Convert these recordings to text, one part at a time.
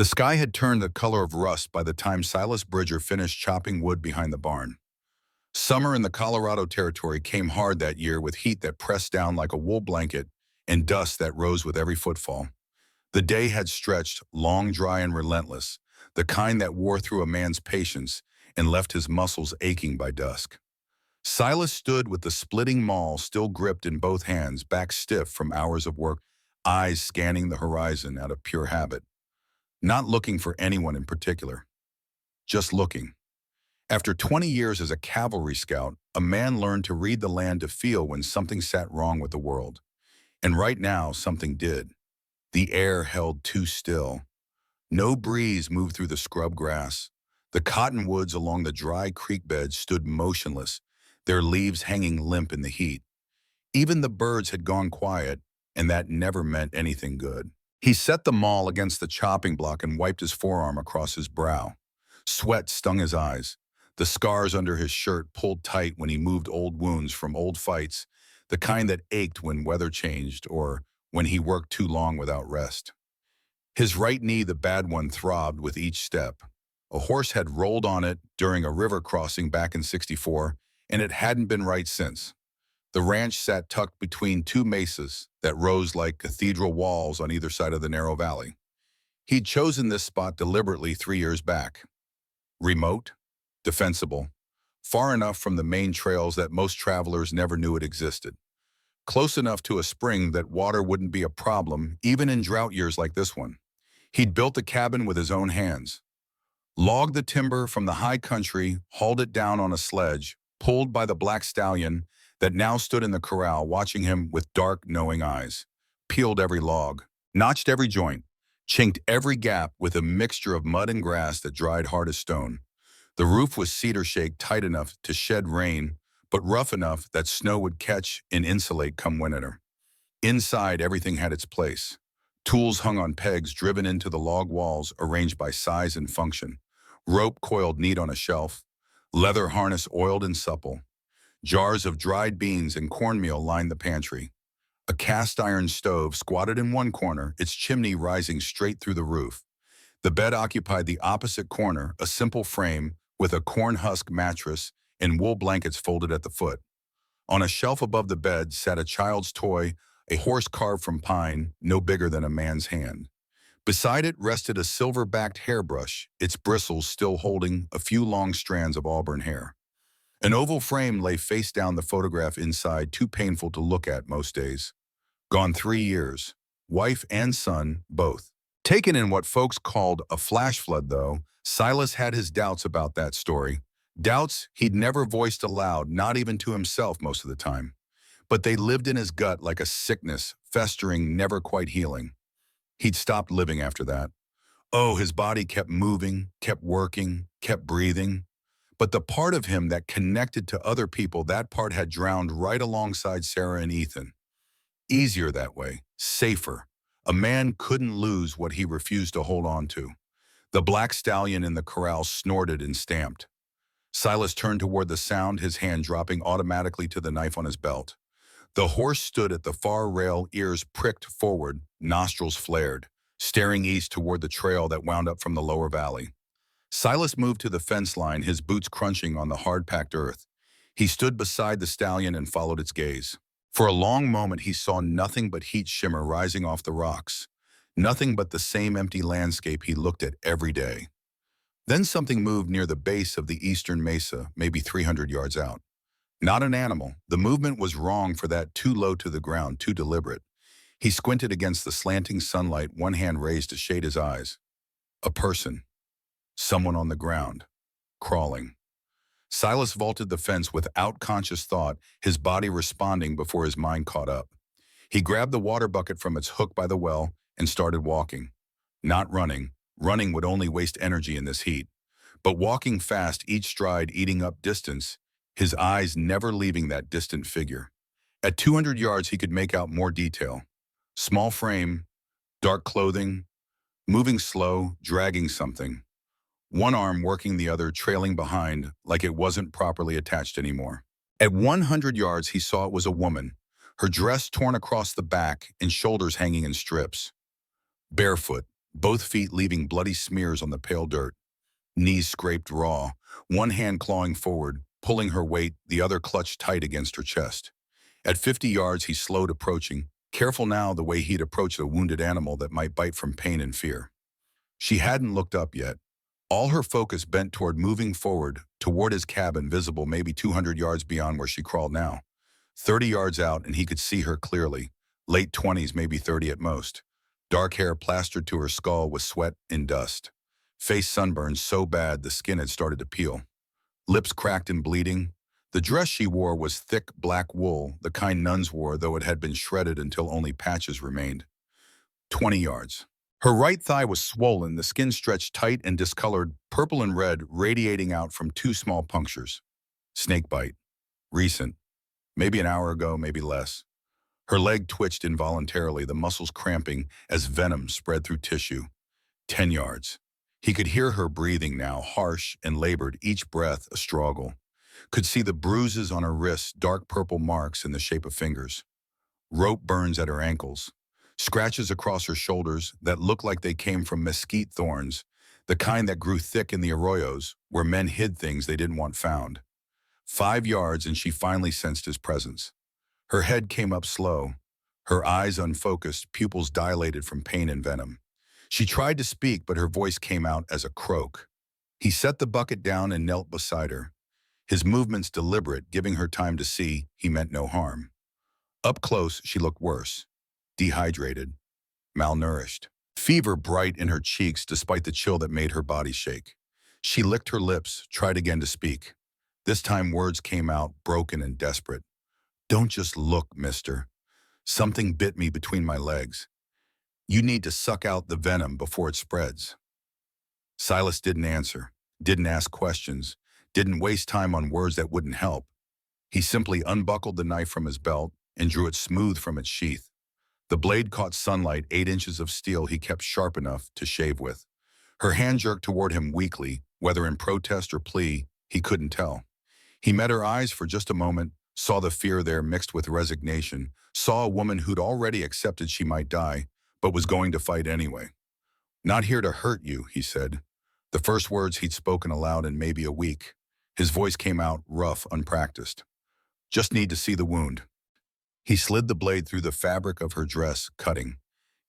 The sky had turned the color of rust by the time Silas Bridger finished chopping wood behind the barn. Summer in the Colorado Territory came hard that year with heat that pressed down like a wool blanket and dust that rose with every footfall. The day had stretched, long, dry, and relentless, the kind that wore through a man's patience and left his muscles aching by dusk. Silas stood with the splitting maul still gripped in both hands, back stiff from hours of work, eyes scanning the horizon out of pure habit. Not looking for anyone in particular, just looking. After 20 years as a cavalry scout, a man learned to read the land to feel when something sat wrong with the world. And right now, something did. The air held too still. No breeze moved through the scrub grass. The cottonwoods along the dry creek beds stood motionless, their leaves hanging limp in the heat. Even the birds had gone quiet, and that never meant anything good. He set the maul against the chopping block and wiped his forearm across his brow. Sweat stung his eyes. The scars under his shirt pulled tight when he moved old wounds from old fights, the kind that ached when weather changed or when he worked too long without rest. His right knee, the bad one, throbbed with each step. A horse had rolled on it during a river crossing back in '64, and it hadn't been right since. The ranch sat tucked between two mesas that rose like cathedral walls on either side of the narrow valley. He'd chosen this spot deliberately 3 years back. Remote, defensible, far enough from the main trails that most travelers never knew it existed. Close enough to a spring that water wouldn't be a problem, even in drought years like this one. He'd built the cabin with his own hands. Logged the timber from the high country, hauled it down on a sledge, pulled by the black stallion that now stood in the corral watching him with dark, knowing eyes. Peeled every log, notched every joint, chinked every gap with a mixture of mud and grass that dried hard as stone. The roof was cedar shake tight enough to shed rain, but rough enough that snow would catch and insulate come winter. Inside, everything had its place. Tools hung on pegs driven into the log walls arranged by size and function. Rope coiled neat on a shelf. Leather harness oiled and supple. Jars of dried beans and cornmeal lined the pantry. A cast iron stove squatted in one corner, its chimney rising straight through the roof. The bed occupied the opposite corner, a simple frame with a corn husk mattress and wool blankets folded at the foot. On a shelf above the bed sat a child's toy, a horse carved from pine, no bigger than a man's hand. Beside it rested a silver-backed hairbrush, its bristles still holding a few long strands of auburn hair. An oval frame lay face down, the photograph inside too painful to look at most days. Gone 3 years. Wife and son, both. Taken in what folks called a flash flood, though, Silas had his doubts about that story. Doubts he'd never voiced aloud, not even to himself most of the time. But they lived in his gut like a sickness, festering, never quite healing. He'd stopped living after that. Oh, his body kept moving, kept working, kept breathing. But the part of him that connected to other people, that part had drowned right alongside Sarah and Ethan. Easier that way, safer. A man couldn't lose what he refused to hold on to. The black stallion in the corral snorted and stamped. Silas turned toward the sound, his hand dropping automatically to the knife on his belt. The horse stood at the far rail, ears pricked forward, nostrils flared, staring east toward the trail that wound up from the lower valley. Silas moved to the fence line, his boots crunching on the hard-packed earth. He stood beside the stallion and followed its gaze. For a long moment he saw nothing but heat shimmer rising off the rocks, nothing but the same empty landscape he looked at every day. Then something moved near the base of the eastern mesa, maybe 300 yards out. Not an animal. The movement was wrong for that, too low to the ground, too deliberate. He squinted against the slanting sunlight, one hand raised to shade his eyes. A person. Someone on the ground. Crawling. Silas vaulted the fence without conscious thought, his body responding before his mind caught up. He grabbed the water bucket from its hook by the well and started walking. Not running. Running would only waste energy in this heat. But walking fast, each stride eating up distance, his eyes never leaving that distant figure. At 200 yards he could make out more detail. Small frame, dark clothing, moving slow, dragging something. One arm working the other, trailing behind, like it wasn't properly attached anymore. At 100 yards he saw it was a woman, her dress torn across the back and shoulders hanging in strips. Barefoot, both feet leaving bloody smears on the pale dirt, knees scraped raw, one hand clawing forward, pulling her weight, the other clutched tight against her chest. At 50 yards, he slowed approaching, careful now the way he'd approach a wounded animal that might bite from pain and fear. She hadn't looked up yet, all her focus bent toward moving forward, toward his cabin visible maybe 200 yards beyond where she crawled now. 30 yards out and he could see her clearly, late 20s, maybe 30 at most. Dark hair plastered to her skull with sweat and dust. Face sunburned so bad the skin had started to peel. Lips cracked and bleeding. The dress she wore was thick black wool, the kind nuns wore, though it had been shredded until only patches remained. 20 yards. Her right thigh was swollen, the skin stretched tight and discolored, purple and red radiating out from two small punctures. Snake bite. Recent. Maybe an hour ago, maybe less. Her leg twitched involuntarily, the muscles cramping as venom spread through tissue. 10 yards. He could hear her breathing now, harsh and labored, each breath a struggle. Could see the bruises on her wrists, dark purple marks in the shape of fingers. Rope burns at her ankles. Scratches across her shoulders that looked like they came from mesquite thorns, the kind that grew thick in the arroyos, where men hid things they didn't want found. 5 yards and she finally sensed his presence. Her head came up slow, her eyes unfocused, pupils dilated from pain and venom. She tried to speak, but her voice came out as a croak. He set the bucket down and knelt beside her, his movements deliberate, giving her time to see he meant no harm. Up close, she looked worse. Dehydrated, malnourished. Fever bright in her cheeks despite the chill that made her body shake. She licked her lips, tried again to speak. This time words came out, broken and desperate. "Don't just look, mister. Something bit me between my legs. You need to suck out the venom before it spreads." Silas didn't answer, didn't ask questions, didn't waste time on words that wouldn't help. He simply unbuckled the knife from his belt and drew it smooth from its sheath. The blade caught sunlight, 8 inches of steel he kept sharp enough to shave with. Her hand jerked toward him weakly, whether in protest or plea, he couldn't tell. He met her eyes for just a moment, saw the fear there mixed with resignation, saw a woman who'd already accepted she might die, but was going to fight anyway. "Not here to hurt you," he said. The first words he'd spoken aloud in maybe a week. His voice came out rough, unpracticed. "Just need to see the wound." He slid the blade through the fabric of her dress, cutting,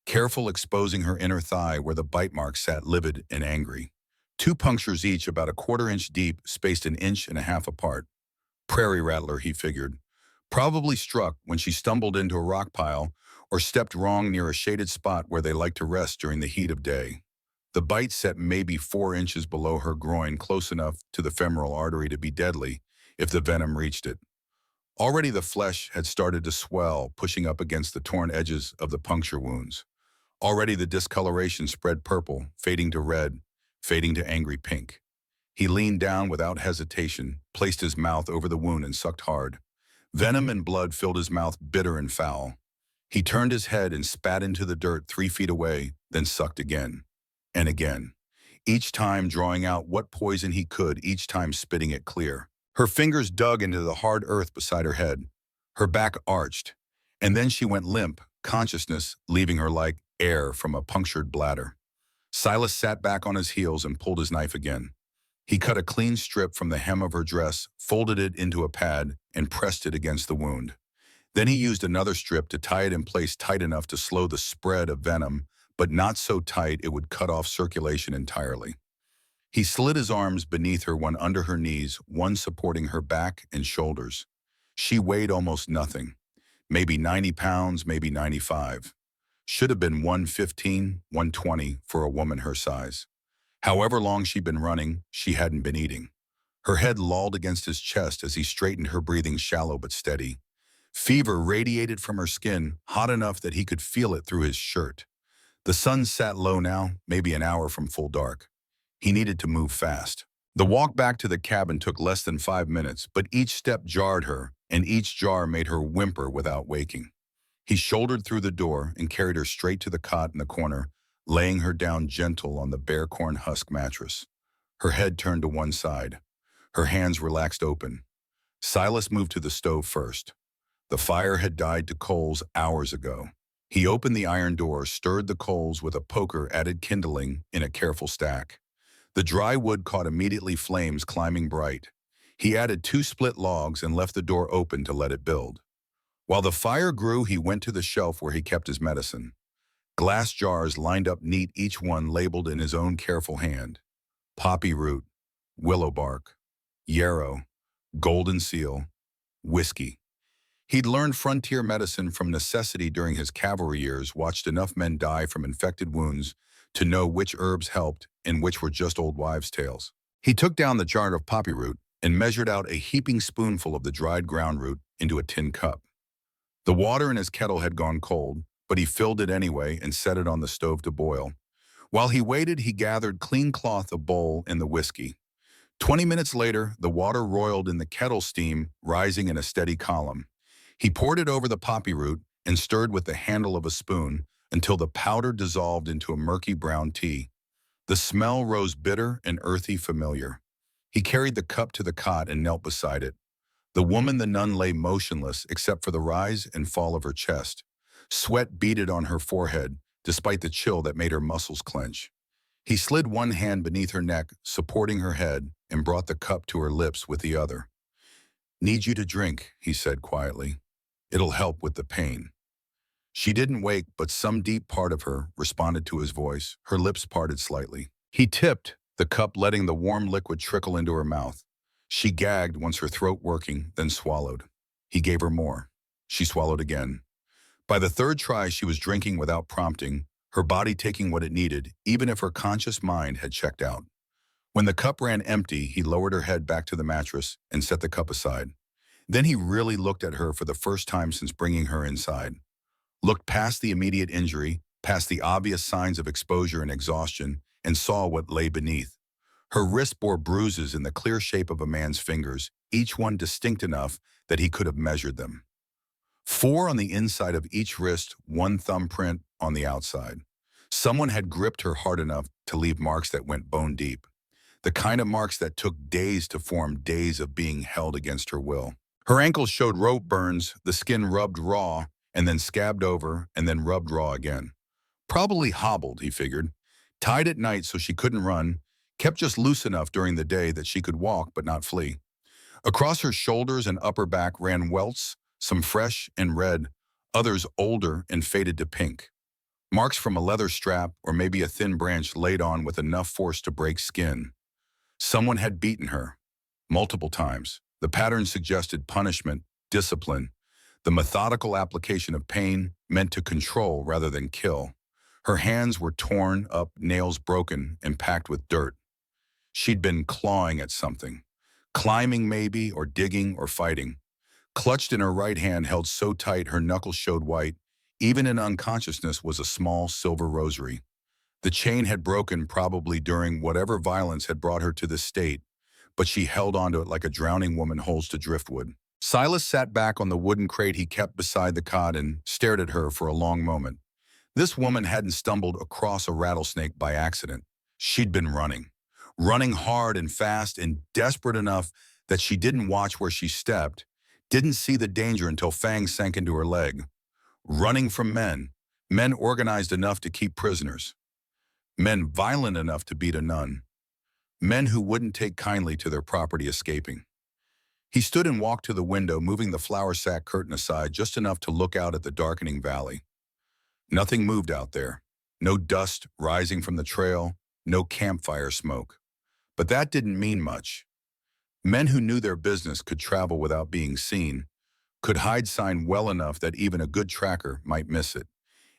careful, exposing her inner thigh where the bite marks sat livid and angry. 2 punctures each, about a 1/4 inch deep, spaced 1.5 inches apart. Prairie rattler, he figured. Probably struck when she stumbled into a rock pile or stepped wrong near a shaded spot where they like to rest during the heat of day. The bite set maybe 4 inches below her groin, close enough to the femoral artery to be deadly if the venom reached it. Already the flesh had started to swell, pushing up against the torn edges of the puncture wounds. Already the discoloration spread purple, fading to red, fading to angry pink. He leaned down without hesitation, placed his mouth over the wound and sucked hard. Venom and blood filled his mouth, bitter and foul. He turned his head and spat into the dirt 3 feet away, then sucked again. And again. Each time drawing out what poison he could, each time spitting it clear. Her fingers dug into the hard earth beside her head. Her back arched. And then she went limp, consciousness leaving her like air from a punctured bladder. Silas sat back on his heels and pulled his knife again. He cut a clean strip from the hem of her dress, folded it into a pad, and pressed it against the wound. Then he used another strip to tie it in place tight enough to slow the spread of venom, but not so tight it would cut off circulation entirely. He slid his arms beneath her, one under her knees, one supporting her back and shoulders. She weighed almost nothing. Maybe 90 pounds, maybe 95. Should have been 115, 120 for a woman her size. However long she'd been running, she hadn't been eating. Her head lolled against his chest as he straightened her, breathing shallow but steady. Fever radiated from her skin, hot enough that he could feel it through his shirt. The sun sat low now, maybe an hour from full dark. He needed to move fast. The walk back to the cabin took less than 5 minutes, but each step jarred her, and each jar made her whimper without waking. He shouldered through the door and carried her straight to the cot in the corner, laying her down gentle on the bare corn husk mattress. Her head turned to one side. Her hands relaxed open. Silas moved to the stove first. The fire had died to coals hours ago. He opened the iron door, stirred the coals with a poker, added kindling in a careful stack. The dry wood caught immediately, flames climbing bright. He added 2 split logs and left the door open to let it build. While the fire grew, he went to the shelf where he kept his medicine. Glass jars lined up neat, each one labeled in his own careful hand. Poppy root, willow bark, yarrow, golden seal, whiskey. He'd learned frontier medicine from necessity during his cavalry years, watched enough men die from infected wounds to know which herbs helped and which were just old wives' tales. He took down the jar of poppy root and measured out a heaping spoonful of the dried ground root into a tin cup. The water in his kettle had gone cold, but he filled it anyway and set it on the stove to boil. While he waited, he gathered clean cloth, a bowl, and the whiskey. 20 minutes later, the water roiled in the kettle, steam rising in a steady column. He poured it over the poppy root and stirred with the handle of a spoon until the powder dissolved into a murky brown tea. The smell rose bitter and earthy, familiar. He carried the cup to the cot and knelt beside it. The nun lay motionless except for the rise and fall of her chest. Sweat beaded on her forehead, despite the chill that made her muscles clench. He slid one hand beneath her neck, supporting her head, and brought the cup to her lips with the other. "Need you to drink," he said quietly. "It'll help with the pain." She didn't wake, but some deep part of her responded to his voice. Her lips parted slightly. He tipped the cup, letting the warm liquid trickle into her mouth. She gagged, once her throat working, then swallowed. He gave her more. She swallowed again. By the third try, she was drinking without prompting, her body taking what it needed, even if her conscious mind had checked out. When the cup ran empty, he lowered her head back to the mattress and set the cup aside. Then he really looked at her for the first time since bringing her inside. Looked past the immediate injury, past the obvious signs of exposure and exhaustion, and saw what lay beneath. Her wrist bore bruises in the clear shape of a man's fingers, each one distinct enough that he could have measured them. 4 on the inside of each wrist, 1 thumbprint on the outside. Someone had gripped her hard enough to leave marks that went bone deep. The kind of marks that took days to form, days of being held against her will. Her ankles showed rope burns, the skin rubbed raw, and then scabbed over, and then rubbed raw again. Probably hobbled, he figured. Tied at night so she couldn't run, kept just loose enough during the day that she could walk but not flee. Across her shoulders and upper back ran welts, some fresh and red, others older and faded to pink. Marks from a leather strap or maybe a thin branch laid on with enough force to break skin. Someone had beaten her, multiple times. The pattern suggested punishment, discipline, the methodical application of pain meant to control rather than kill. Her hands were torn up, nails broken and packed with dirt. She'd been clawing at something, climbing maybe, or digging or fighting. Clutched in her right hand, held so tight her knuckles showed white, even in unconsciousness, was a small silver rosary. The chain had broken probably during whatever violence had brought her to this state, but she held onto it like a drowning woman holds to driftwood. Silas sat back on the wooden crate he kept beside the cot and stared at her for a long moment. This woman hadn't stumbled across a rattlesnake by accident. She'd been running. Running hard and fast and desperate enough that she didn't watch where she stepped, didn't see the danger until fangs sank into her leg. Running from men, men organized enough to keep prisoners, men violent enough to beat a nun, men who wouldn't take kindly to their property escaping. He stood and walked to the window, moving the flour sack curtain aside just enough to look out at the darkening valley. Nothing moved out there. No dust rising from the trail, no campfire smoke. But that didn't mean much. Men who knew their business could travel without being seen, could hide sign well enough that even a good tracker might miss it.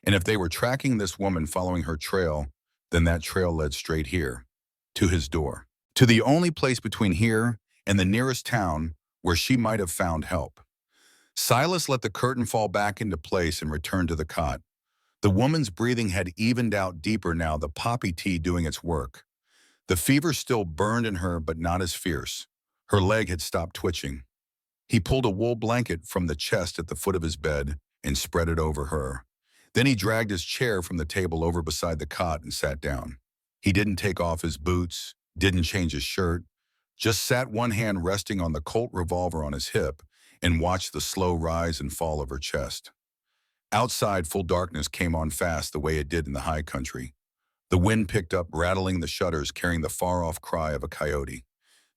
And if they were tracking this woman following her trail, then that trail led straight here, to his door, to the only place between here and the nearest town where she might have found help. Silas let the curtain fall back into place and returned to the cot. The woman's breathing had evened out deeper now, the poppy tea doing its work. The fever still burned in her, but not as fierce. Her leg had stopped twitching. He pulled a wool blanket from the chest at the foot of his bed and spread it over her. Then he dragged his chair from the table over beside the cot and sat down. He didn't take off his boots, didn't change his shirt, just sat, one hand resting on the Colt revolver on his hip, and watched the slow rise and fall of her chest. Outside, full darkness came on fast the way it did in the high country. The wind picked up, rattling the shutters, carrying the far-off cry of a coyote.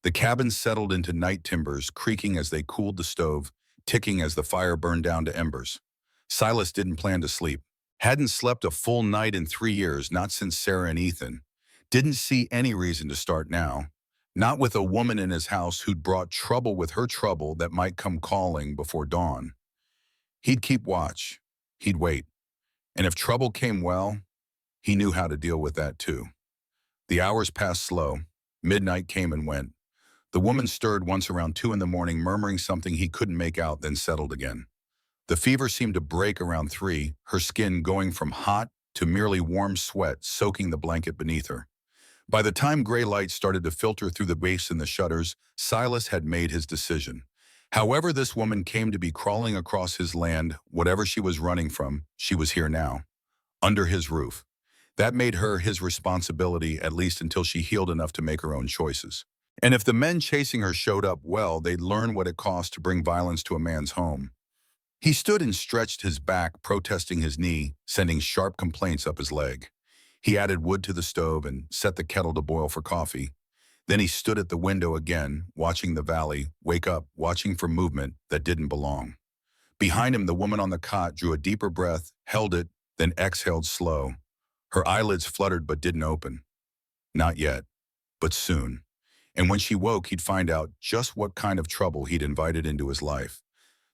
The cabin settled into night timbers, creaking as they cooled the stove, ticking as the fire burned down to embers. Silas didn't plan to sleep. Hadn't slept a full night in 3 years, not since Sarah and Ethan. Didn't see any reason to start now. Not with a woman in his house who'd brought trouble with her trouble that might come calling before dawn. He'd keep watch. He'd wait. And if trouble came, well, he knew how to deal with that too. The hours passed slow. Midnight came and went. The woman stirred once around 2 in the morning, murmuring something he couldn't make out, then settled again. The fever seemed to break around 3, her skin going from hot to merely warm sweat soaking the blanket beneath her. By the time gray light started to filter through the base and the shutters, Silas had made his decision. However this woman came to be crawling across his land, whatever she was running from, she was here now, under his roof. That made her his responsibility, at least until she healed enough to make her own choices. And if the men chasing her showed up, well, they'd learn what it cost to bring violence to a man's home. He stood and stretched his back, protesting his knee, sending sharp complaints up his leg. He added wood to the stove and set the kettle to boil for coffee. Then he stood at the window again, watching the valley, wake up, watching for movement that didn't belong. Behind him, the woman on the cot drew a deeper breath, held it, then exhaled slow. Her eyelids fluttered but didn't open. Not yet, but soon. And when she woke, he'd find out just what kind of trouble he'd invited into his life.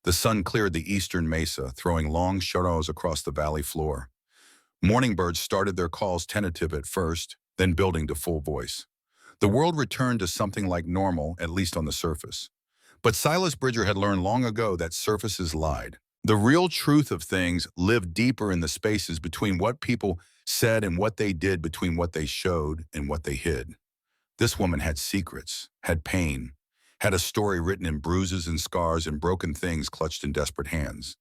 The sun cleared the eastern mesa, throwing long shadows across the valley floor. Morning birds started their calls tentative at first, then building to full voice. The world returned to something like normal, at least on the surface. But Silas Bridger had learned long ago that surfaces lied. The real truth of things lived deeper in the spaces between what people said and what they did, between what they showed and what they hid. This woman had secrets, had pain, had a story written in bruises and scars and broken things clutched in desperate hands.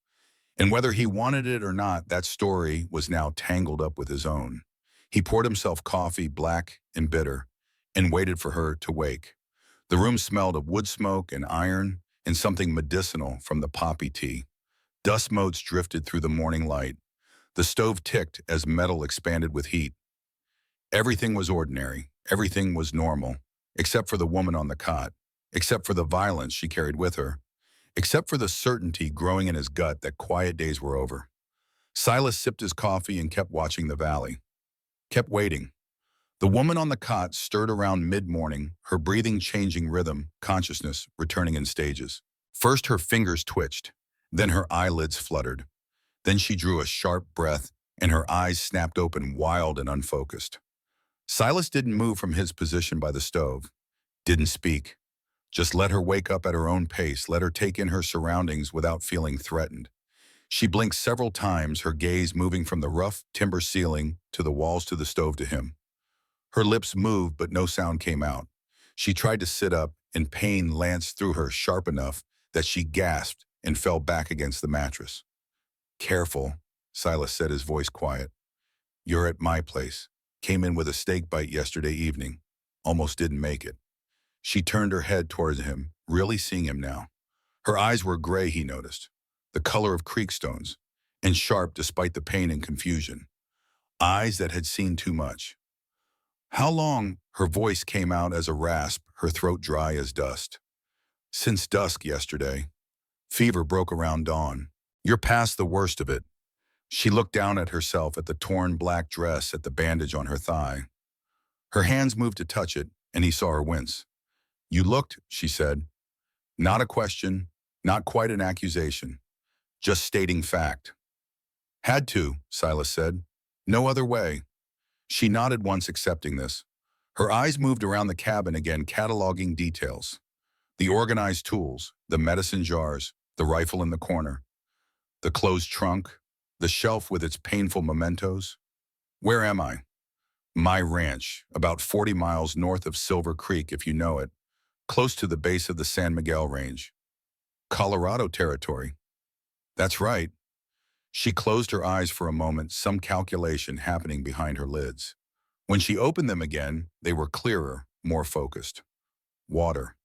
And whether he wanted it or not, that story was now tangled up with his own. He poured himself coffee, black and bitter, and waited for her to wake. The room smelled of wood smoke and iron and something medicinal from the poppy tea. Dust motes drifted through the morning light. The stove ticked as metal expanded with heat. Everything was ordinary. Everything was normal, except for the woman on the cot, except for the violence she carried with her, except for the certainty growing in his gut that quiet days were over. Silas sipped his coffee and kept watching the valley, kept waiting. The woman on the cot stirred around mid-morning, her breathing changing rhythm, consciousness returning in stages. First her fingers twitched, then her eyelids fluttered. Then she drew a sharp breath, and her eyes snapped open, wild and unfocused. Silas didn't move from his position by the stove, didn't speak. Just let her wake up at her own pace, let her take in her surroundings without feeling threatened. She blinked several times, her gaze moving from the rough timber ceiling to the walls to the stove to him. Her lips moved, but no sound came out. She tried to sit up, and pain lanced through her sharp enough that she gasped and fell back against the mattress. "Careful," Silas said, his voice quiet. "You're at my place. Came in with a steak bite yesterday evening. Almost didn't make it." She turned her head towards him, really seeing him now. Her eyes were gray, he noticed, the color of creek stones, and sharp despite the pain and confusion. Eyes that had seen too much. "How long?" Her voice came out as a rasp, her throat dry as dust. "Since dusk yesterday. Fever broke around dawn. You're past the worst of it." She looked down at herself, at the torn black dress, at the bandage on her thigh. Her hands moved to touch it, and he saw her wince. "You looked," she said. Not a question, not quite an accusation, just stating fact. "Had to," Silas said. "No other way." She nodded once, accepting this. Her eyes moved around the cabin again, cataloging details. The organized tools, the medicine jars, the rifle in the corner, the closed trunk, the shelf with its painful mementos. "Where am I?" "My ranch, about 40 miles north of Silver Creek, if you know it, close to the base of the San Miguel Range." "Colorado territory." "That's right." She closed her eyes for a moment, some calculation happening behind her lids. When she opened them again, they were clearer, more focused. Water.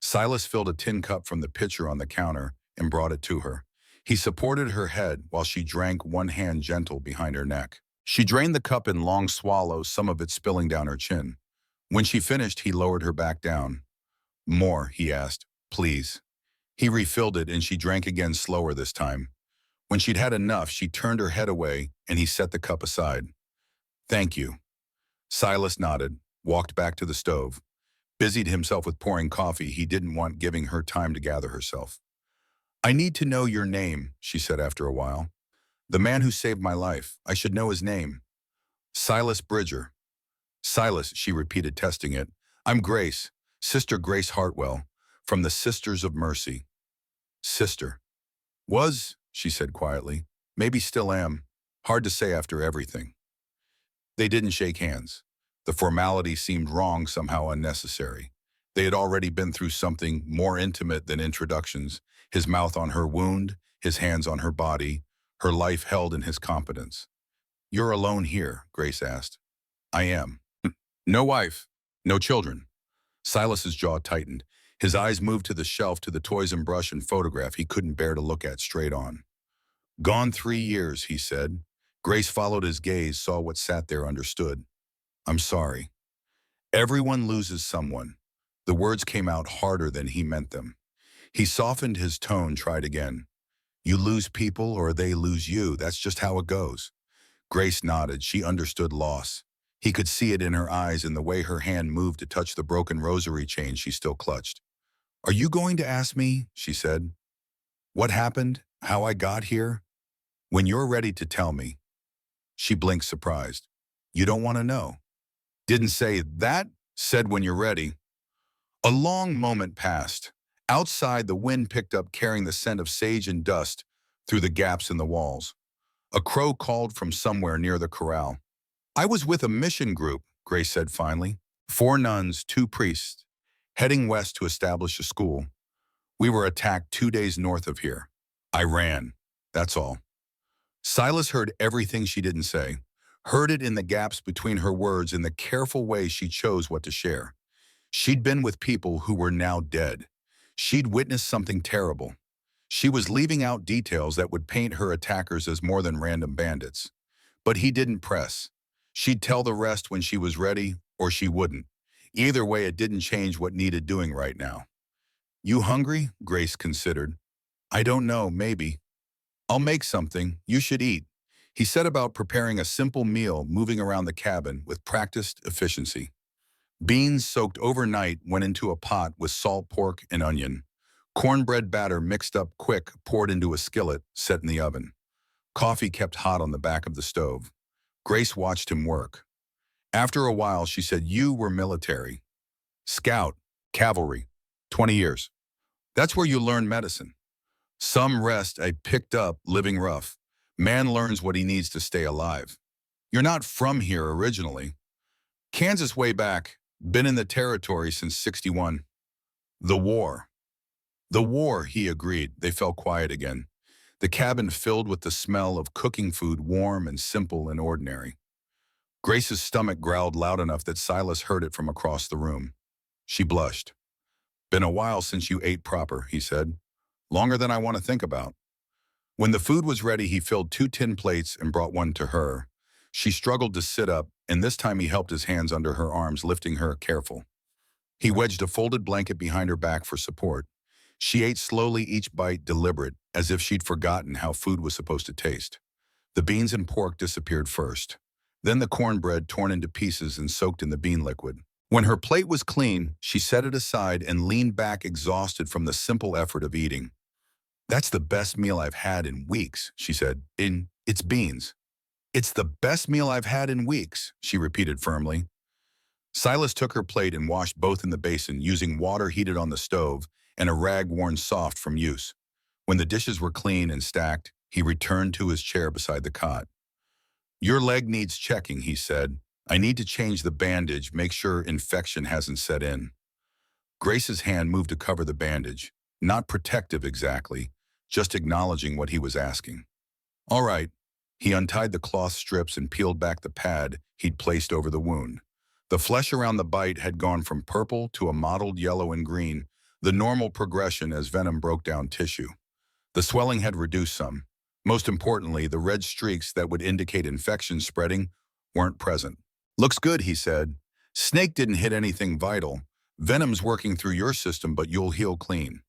Silas filled a tin cup from the pitcher on the counter and brought it to her. He supported her head while she drank, one hand gentle behind her neck. She drained the cup in long swallows, some of it spilling down her chin. When she finished, he lowered her back down. More, he asked. Please. He refilled it and she drank again, slower this time. When she'd had enough, she turned her head away and he set the cup aside. Thank you. Silas nodded, walked back to the stove, busied himself with pouring coffee. He didn't want giving her time to gather herself. I need to know your name, she said after a while. The man who saved my life. I should know his name. Silas Bridger. Silas, she repeated, testing it. I'm Grace, Sister Grace Hartwell, from the Sisters of Mercy. Sister. Was, she said quietly. Maybe still am. Hard to say after everything. They didn't shake hands. The formality seemed wrong, somehow unnecessary. They had already been through something more intimate than introductions, his mouth on her wound, his hands on her body, her life held in his competence. You're alone here, Grace asked. I am. No wife, no children. Silas's jaw tightened. His eyes moved to the shelf, to the toys and brush and photograph he couldn't bear to look at straight on. Gone 3 years, he said. Grace followed his gaze, saw what sat there, understood. I'm sorry. Everyone loses someone. The words came out harder than he meant them. He softened his tone, tried again. You lose people or they lose you. That's just how it goes. Grace nodded. She understood loss. He could see it in her eyes, in the way her hand moved to touch the broken rosary chain she still clutched. Are you going to ask me? She said. What happened? How I got here? When you're ready to tell me. She blinked, surprised. You don't want to know. Didn't say that, said when you're ready. A long moment passed. Outside, the wind picked up, carrying the scent of sage and dust through the gaps in the walls. A crow called from somewhere near the corral. I was with a mission group, Grace said finally. 4 nuns, 2 priests, heading west to establish a school. We were attacked 2 days north of here. I ran. That's all. Silas heard everything she didn't say, heard it in the gaps between her words, in the careful way she chose what to share. She'd been with people who were now dead. She'd witnessed something terrible. She was leaving out details that would paint her attackers as more than random bandits. But he didn't press. She'd tell the rest when she was ready, or she wouldn't. Either way, it didn't change what needed doing right now. You hungry? Grace considered. I don't know, maybe. I'll make something. You should eat. He set about preparing a simple meal, moving around the cabin with practiced efficiency. Beans soaked overnight went into a pot with salt pork and onion. Cornbread batter mixed up quick, poured into a skillet, set in the oven. Coffee kept hot on the back of the stove. Grace watched him work. After a while, she said, You were military. Scout, cavalry, 20 years. That's where you learn medicine. Some rest I picked up living rough. Man learns what he needs to stay alive. You're not from here originally. Kansas way back, been in the territory since '61. The war. The war, he agreed. They fell quiet again. The cabin filled with the smell of cooking food, warm and simple and ordinary. Grace's stomach growled loud enough that Silas heard it from across the room. She blushed. Been a while since you ate proper, he said. Longer than I want to think about. When the food was ready, he filled 2 tin plates and brought one to her. She struggled to sit up, and this time he helped his hands under her arms, lifting her, careful. He wedged a folded blanket behind her back for support. She ate slowly, each bite deliberate, as if she'd forgotten how food was supposed to taste. The beans and pork disappeared first. Then the cornbread torn into pieces and soaked in the bean liquid. When her plate was clean, she set it aside and leaned back, exhausted from the simple effort of eating. That's the best meal I've had in weeks, she said. It's beans. It's the best meal I've had in weeks, she repeated firmly. Silas took her plate and washed both in the basin, using water heated on the stove and a rag worn soft from use. When the dishes were clean and stacked, he returned to his chair beside the cot. Your leg needs checking, he said. I need to change the bandage, make sure infection hasn't set in. Grace's hand moved to cover the bandage, not protective exactly, just acknowledging what he was asking. All right. He untied the cloth strips and peeled back the pad he'd placed over the wound. The flesh around the bite had gone from purple to a mottled yellow and green, the normal progression as venom broke down tissue. The swelling had reduced some. Most importantly, the red streaks that would indicate infection spreading weren't present. "Looks good," he said. "Snake didn't hit anything vital. Venom's working through your system, but you'll heal clean."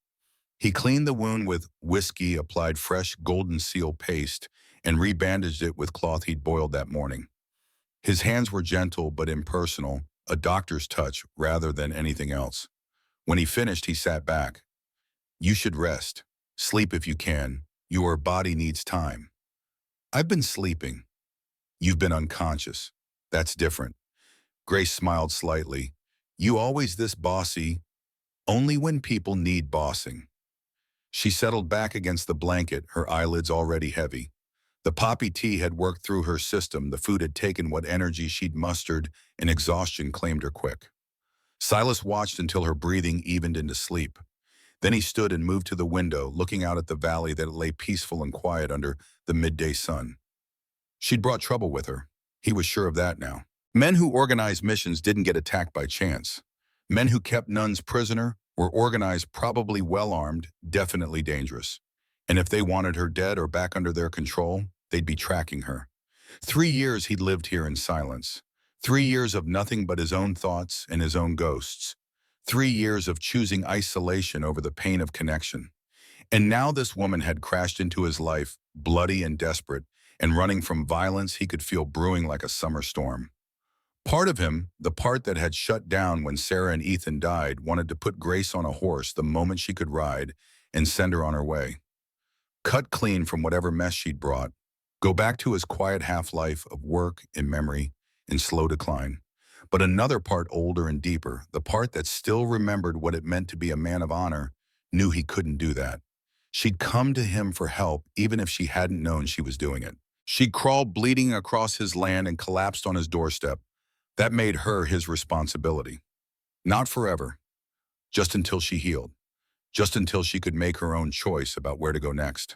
He cleaned the wound with whiskey, applied fresh golden seal paste, and rebandaged it with cloth he'd boiled that morning. His hands were gentle but impersonal, a doctor's touch rather than anything else. When he finished, he sat back. "You should rest. Sleep if you can. Your body needs time." "I've been sleeping." "You've been unconscious. That's different." Grace smiled slightly. "You always this bossy?" "Only when people need bossing." She settled back against the blanket, her eyelids already heavy. The poppy tea had worked through her system, the food had taken what energy she'd mustered, and exhaustion claimed her quick. Silas watched until her breathing evened into sleep. Then he stood and moved to the window, looking out at the valley that lay peaceful and quiet under the midday sun. She'd brought trouble with her. He was sure of that now. Men who organized missions didn't get attacked by chance. Men who kept nuns prisoner were organized, probably well-armed, definitely dangerous. And if they wanted her dead or back under their control, they'd be tracking her. 3 years he'd lived here in silence. 3 years of nothing but his own thoughts and his own ghosts. 3 years of choosing isolation over the pain of connection. And now this woman had crashed into his life, bloody and desperate, and running from violence he could feel brewing like a summer storm. Part of him, the part that had shut down when Sarah and Ethan died, wanted to put Grace on a horse the moment she could ride and send her on her way. Cut clean from whatever mess she'd brought. Go back to his quiet half-life of work and memory and slow decline. But another part, older and deeper, the part that still remembered what it meant to be a man of honor, knew he couldn't do that. She'd come to him for help even if she hadn't known she was doing it. She'd crawled bleeding across his land and collapsed on his doorstep. That made her his responsibility. Not forever. Just until she healed. Just until she could make her own choice about where to go next.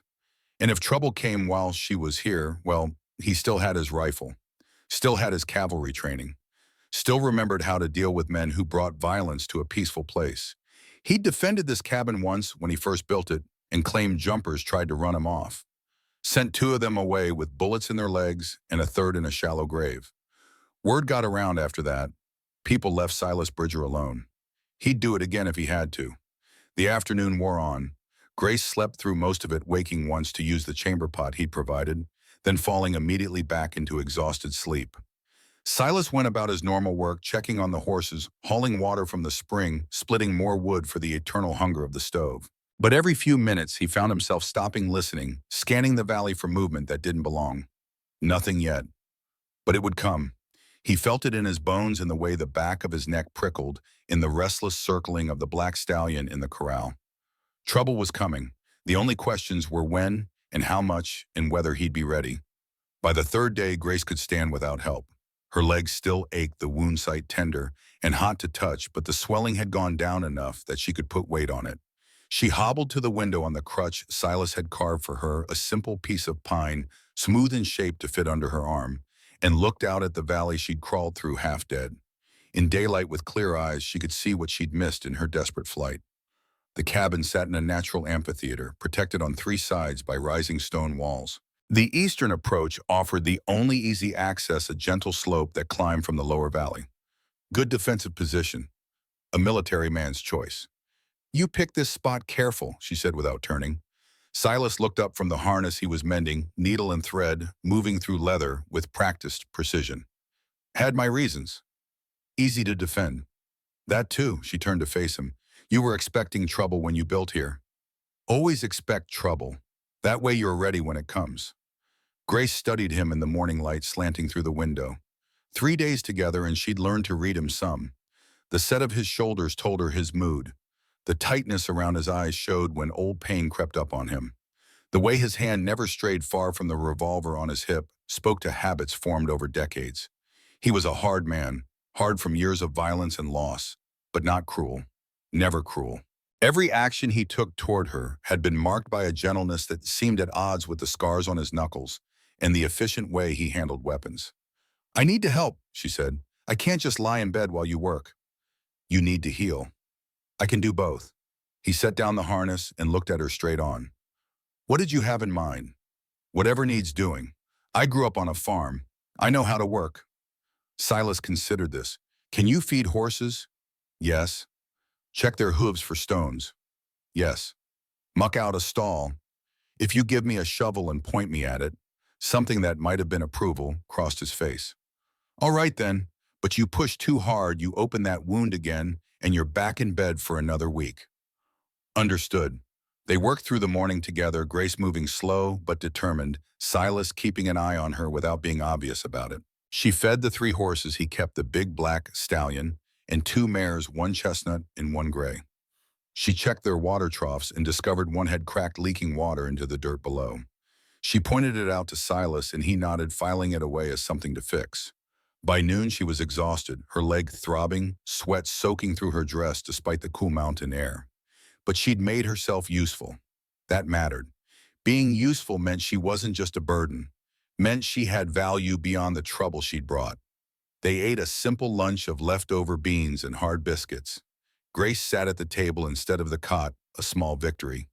And if trouble came while she was here, well, he still had his rifle. Still had his cavalry training. Still remembered how to deal with men who brought violence to a peaceful place. He'd defended this cabin once when he first built it and claimed jumpers tried to run him off. Sent 2 of them away with bullets in their legs and a third in a shallow grave. Word got around after that. People left Silas Bridger alone. He'd do it again if he had to. The afternoon wore on. Grace slept through most of it, waking once to use the chamber pot he'd provided, then falling immediately back into exhausted sleep. Silas went about his normal work, checking on the horses, hauling water from the spring, splitting more wood for the eternal hunger of the stove. But every few minutes he found himself stopping, listening, scanning the valley for movement that didn't belong. Nothing yet. But it would come. He felt it in his bones, in the way the back of his neck prickled, in the restless circling of the black stallion in the corral. Trouble was coming. The only questions were when and how much and whether he'd be ready. By the 3rd day, Grace could stand without help. Her legs still ached, the wound site tender and hot to touch, but the swelling had gone down enough that she could put weight on it. She hobbled to the window on the crutch Silas had carved for her, a simple piece of pine, smooth in shape to fit under her arm, and looked out at the valley she'd crawled through half dead. In daylight, with clear eyes, she could see what she'd missed in her desperate flight. The cabin sat in a natural amphitheater, protected on 3 sides by rising stone walls. The eastern approach offered the only easy access, a gentle slope that climbed from the lower valley. Good defensive position. A military man's choice. "You picked this spot careful," she said without turning. Silas looked up from the harness he was mending, needle and thread, moving through leather with practiced precision. "Had my reasons. Easy to defend." "That too," she turned to face him. "You were expecting trouble when you built here." "Always expect trouble. That way you're ready when it comes." Grace studied him in the morning light slanting through the window. 3 days together and she'd learned to read him some. The set of his shoulders told her his mood. The tightness around his eyes showed when old pain crept up on him. The way his hand never strayed far from the revolver on his hip spoke to habits formed over decades. He was a hard man, hard from years of violence and loss, but not cruel. Never cruel. Every action he took toward her had been marked by a gentleness that seemed at odds with the scars on his knuckles and the efficient way he handled weapons. "I need to help," she said. "I can't just lie in bed while you work." "You need to heal." "I can do both." He set down the harness and looked at her straight on. What did you have in mind? Whatever needs doing. I grew up on a farm. I know how to work. Silas considered this. Can you feed horses? Yes. Check their hooves for stones. Yes. Muck out a stall. If you give me a shovel and point me at it, something that might have been approval crossed his face. All right then, but you push too hard, you open that wound again, and you're back in bed for another week. Understood. They worked through the morning together, Grace moving slow but determined, Silas keeping an eye on her without being obvious about it. She fed the 3 horses he kept, the big black stallion and 2 mares, one chestnut and one gray. She checked their water troughs and discovered one had cracked, leaking water into the dirt below. She pointed it out to Silas and he nodded, filing it away as something to fix. By noon she was exhausted, her leg throbbing, sweat soaking through her dress despite the cool mountain air. But she'd made herself useful. That mattered. Being useful meant she wasn't just a burden, meant she had value beyond the trouble she'd brought. They ate a simple lunch of leftover beans and hard biscuits. Grace sat at the table instead of the cot, a small victory.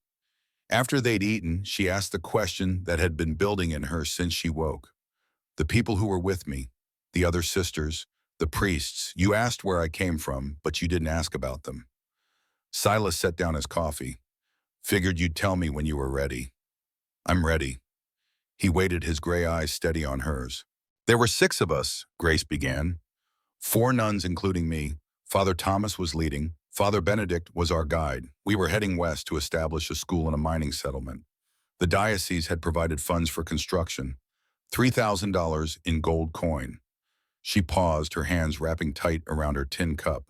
After they'd eaten, she asked the question that had been building in her since she woke. The people who were with me, the other sisters, the priests, you asked where I came from, but you didn't ask about them. Silas set down his coffee. Figured you'd tell me when you were ready. I'm ready. He waited, his gray eyes steady on hers. There were 6 of us, Grace began. 4 nuns, including me. Father Thomas was leading. Father Benedict was our guide. We were heading west to establish a school in a mining settlement. The diocese had provided funds for construction, $3,000 in gold coin. She paused, her hands wrapping tight around her tin cup.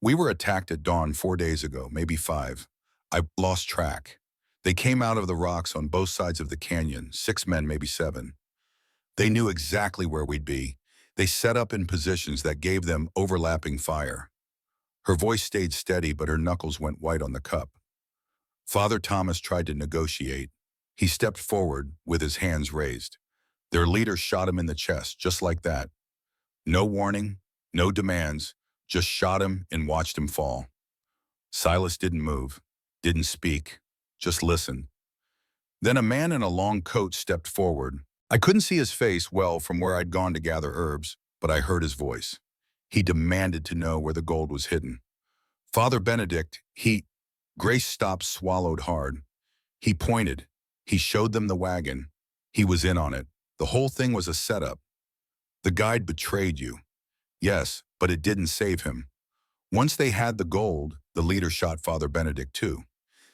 We were attacked at dawn 4 days ago, maybe 5. I lost track. They came out of the rocks on both sides of the canyon, 6 men, maybe 7. They knew exactly where we'd be. They set up in positions that gave them overlapping fire. Her voice stayed steady, but her knuckles went white on the cup. Father Thomas tried to negotiate. He stepped forward with his hands raised. Their leader shot him in the chest, just like that. No warning, no demands, just shot him and watched him fall. Silas didn't move, didn't speak, just listened. Then a man in a long coat stepped forward. I couldn't see his face well from where I'd gone to gather herbs, but I heard his voice. He demanded to know where the gold was hidden. Father Benedict, Grace stopped, swallowed hard. He pointed. He showed them the wagon. He was in on it. The whole thing was a setup. The guide betrayed you. Yes, but it didn't save him. Once they had the gold, the leader shot Father Benedict too.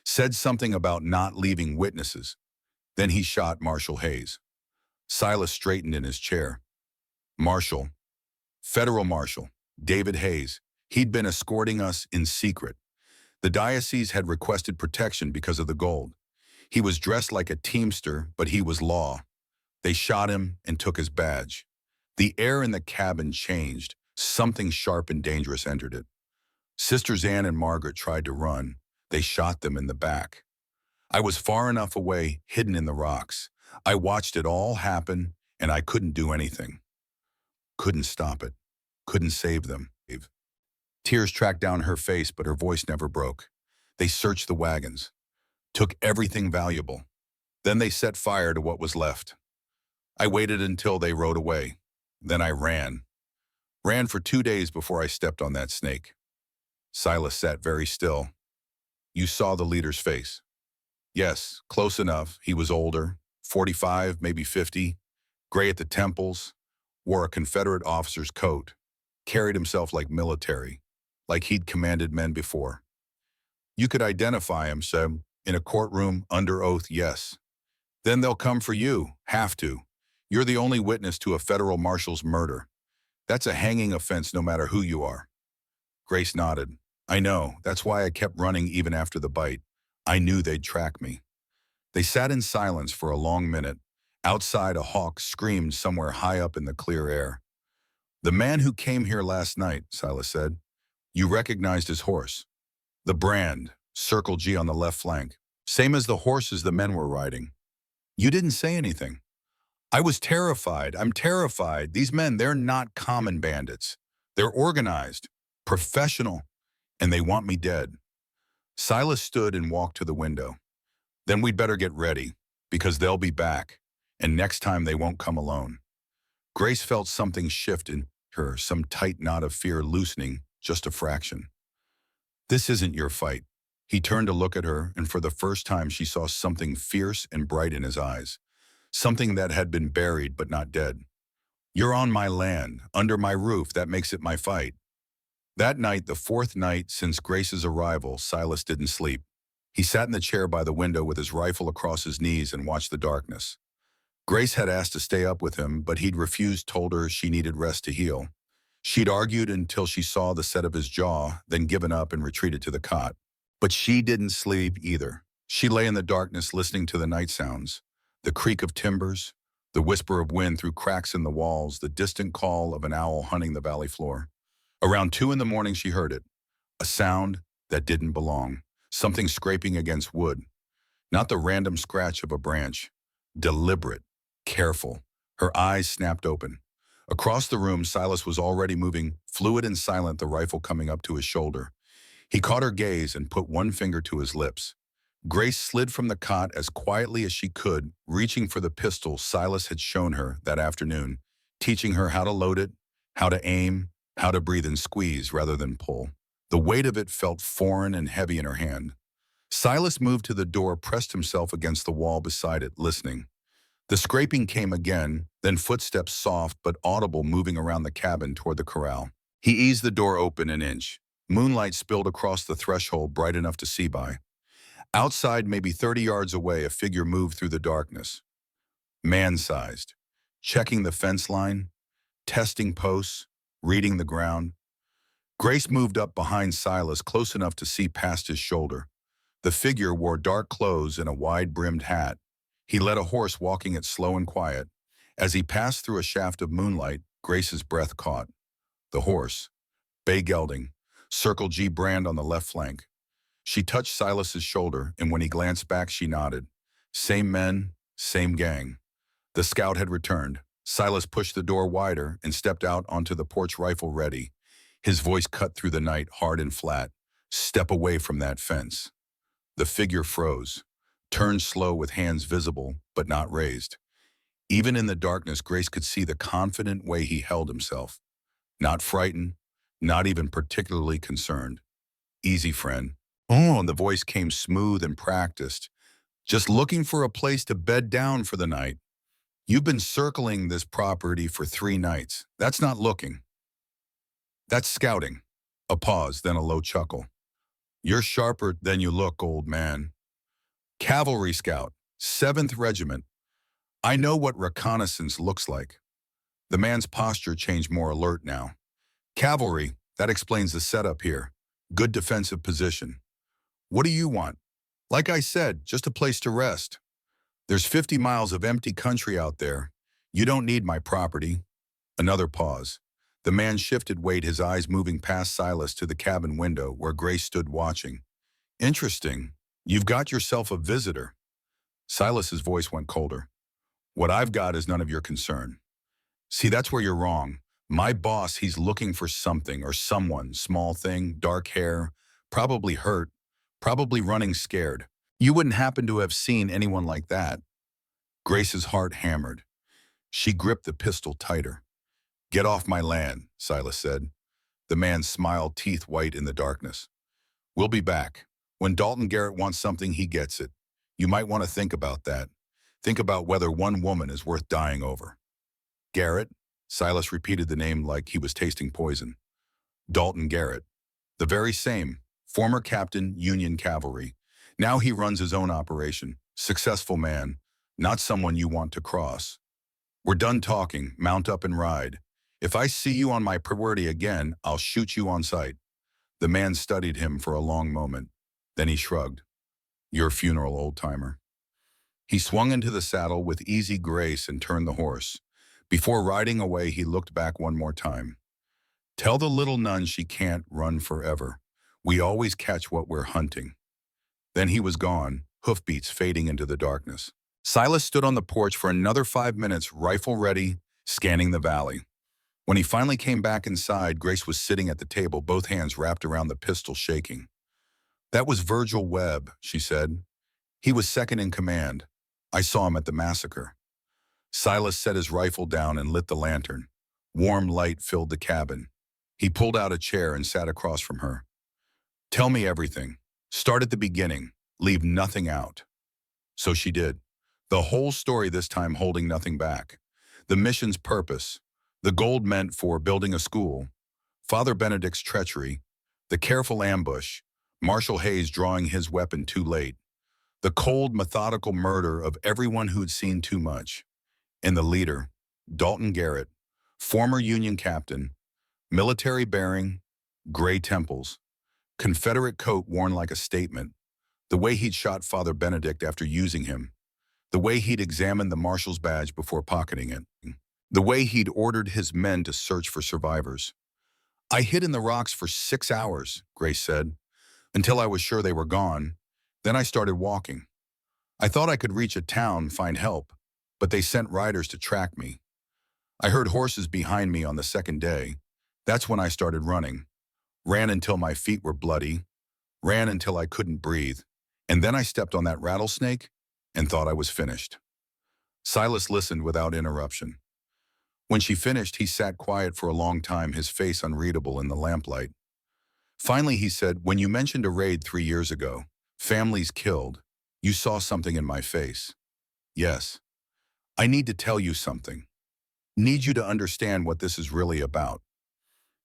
Said something about not leaving witnesses. Then he shot Marshal Hayes. Silas straightened in his chair. Marshal. Federal Marshal. David Hayes. He'd been escorting us in secret. The diocese had requested protection because of the gold. He was dressed like a teamster, but he was law. They shot him and took his badge. The air in the cabin changed. Something sharp and dangerous entered it. Sisters Anne and Margaret tried to run. They shot them in the back. I was far enough away, hidden in the rocks. I watched it all happen, and I couldn't do anything. Couldn't stop it. Couldn't save them. Tears tracked down her face, but her voice never broke. They searched the wagons, took everything valuable. Then they set fire to what was left. I waited until they rode away. Then I ran. Ran for 2 days before I stepped on that snake. Silas sat very still. You saw the leader's face. Yes, close enough. He was older, 45, maybe 50, gray at the temples, wore a Confederate officer's coat, carried himself like military, like he'd commanded men before. You could identify him, so in a courtroom, under oath, yes. Then they'll come for you, have to. You're the only witness to a federal marshal's murder. That's a hanging offense no matter who you are. Grace nodded. I know, that's why I kept running even after the bite. I knew they'd track me. They sat in silence for a long minute. Outside, a hawk screamed somewhere high up in the clear air. The man who came here last night, Silas said. You recognized his horse. The brand, Circle G on the left flank. Same as the horses the men were riding. You didn't say anything. I was terrified. I'm terrified. These men, they're not common bandits. They're organized, professional, and they want me dead. Silas stood and walked to the window. Then we'd better get ready, because they'll be back, and next time they won't come alone. Grace felt something shift in her, some tight knot of fear loosening, just a fraction. This isn't your fight. He turned to look at her, and for the first time she saw something fierce and bright in his eyes, something that had been buried but not dead. You're on my land, under my roof, that makes it my fight. That night, the fourth night since Grace's arrival, Silas didn't sleep. He sat in the chair by the window with his rifle across his knees and watched the darkness. Grace had asked to stay up with him, but he'd refused, told her she needed rest to heal. She'd argued until she saw the set of his jaw, then given up and retreated to the cot. But she didn't sleep either. She lay in the darkness listening to the night sounds, the creak of timbers, the whisper of wind through cracks in the walls, the distant call of an owl hunting the valley floor. Around 2 in the morning she heard it, a sound that didn't belong, something scraping against wood, not the random scratch of a branch, deliberate, careful. Her eyes snapped open. Across the room, Silas was already moving, fluid and silent, the rifle coming up to his shoulder. He caught her gaze and put one finger to his lips. Grace slid from the cot as quietly as she could, reaching for the pistol Silas had shown her that afternoon, teaching her how to load it, how to aim, how to breathe and squeeze rather than pull. The weight of it felt foreign and heavy in her hand. Silas moved to the door, pressed himself against the wall beside it, listening. The scraping came again, then footsteps soft but audible moving around the cabin toward the corral. He eased the door open an inch. Moonlight spilled across the threshold, bright enough to see by. Outside, maybe 30 yards away, a figure moved through the darkness. Man-sized, checking the fence line, testing posts, reading the ground. Grace moved up behind Silas, close enough to see past his shoulder. The figure wore dark clothes and a wide-brimmed hat. He led a horse, walking it slow and quiet. As he passed through a shaft of moonlight, Grace's breath caught. The horse, bay gelding, Circle G brand on the left flank. She touched Silas's shoulder, and when he glanced back, she nodded. Same men, same gang. The scout had returned. Silas pushed the door wider and stepped out onto the porch, rifle ready. His voice cut through the night, hard and flat. Step away from that fence. The figure froze, turned slow with hands visible but not raised. Even in the darkness, Grace could see the confident way he held himself. Not frightened, not even particularly concerned. Easy, friend. Oh, and the voice came smooth and practiced. Just looking for a place to bed down for the night. You've been circling this property for 3 nights. That's not looking. That's scouting. A pause, then a low chuckle. You're sharper than you look, old man. Cavalry scout, 7th Regiment. I know what reconnaissance looks like. The man's posture changed, more alert now. Cavalry, that explains the setup here. Good defensive position. What do you want? Like I said, just a place to rest. There's 50 miles of empty country out there. You don't need my property. Another pause. The man shifted weight, his eyes moving past Silas to the cabin window where Grace stood watching. Interesting. You've got yourself a visitor. Silas's voice went colder. What I've got is none of your concern. See, that's where you're wrong. My boss, he's looking for something or someone, small thing, dark hair, probably hurt, probably running scared. You wouldn't happen to have seen anyone like that. Grace's heart hammered. She gripped the pistol tighter. Get off my land, Silas said. The man smiled, teeth white in the darkness. We'll be back. When Dalton Garrett wants something, he gets it. You might want to think about that. Think about whether one woman is worth dying over. Garrett? Silas repeated the name like he was tasting poison. Dalton Garrett. The very same. Former captain, Union Cavalry. Now he runs his own operation. Successful man. Not someone you want to cross. We're done talking. Mount up and ride. If I see you on my property again, I'll shoot you on sight. The man studied him for a long moment. Then he shrugged. Your funeral, old-timer. He swung into the saddle with easy grace and turned the horse. Before riding away, he looked back one more time. Tell the little nun she can't run forever. We always catch what we're hunting. Then he was gone, hoofbeats fading into the darkness. Silas stood on the porch for another 5 minutes, rifle ready, scanning the valley. When he finally came back inside, Grace was sitting at the table, both hands wrapped around the pistol, shaking. That was Virgil Webb, she said. He was second in command. I saw him at the massacre. Silas set his rifle down and lit the lantern. Warm light filled the cabin. He pulled out a chair and sat across from her. Tell me everything. Start at the beginning. Leave nothing out. So she did. The whole story this time holding nothing back. The mission's purpose. The gold meant for building a school. Father Benedict's treachery. The careful ambush. Marshal Hayes drawing his weapon too late. The cold, methodical murder of everyone who'd seen too much. And the leader, Dalton Garrett, former Union captain, military bearing, gray temples, Confederate coat worn like a statement, the way he'd shot Father Benedict after using him, the way he'd examined the marshal's badge before pocketing it, the way he'd ordered his men to search for survivors. I hid in the rocks for 6 hours, Grace said, until I was sure they were gone. Then I started walking. I thought I could reach a town, find help, but they sent riders to track me. I heard horses behind me on the second day. That's when I started running. Ran until my feet were bloody. Ran until I couldn't breathe. And then I stepped on that rattlesnake and thought I was finished. Silas listened without interruption. When she finished, he sat quiet for a long time, his face unreadable in the lamplight. Finally, he said, when you mentioned a raid 3 years ago, families killed, you saw something in my face. Yes. I need to tell you something. Need you to understand what this is really about.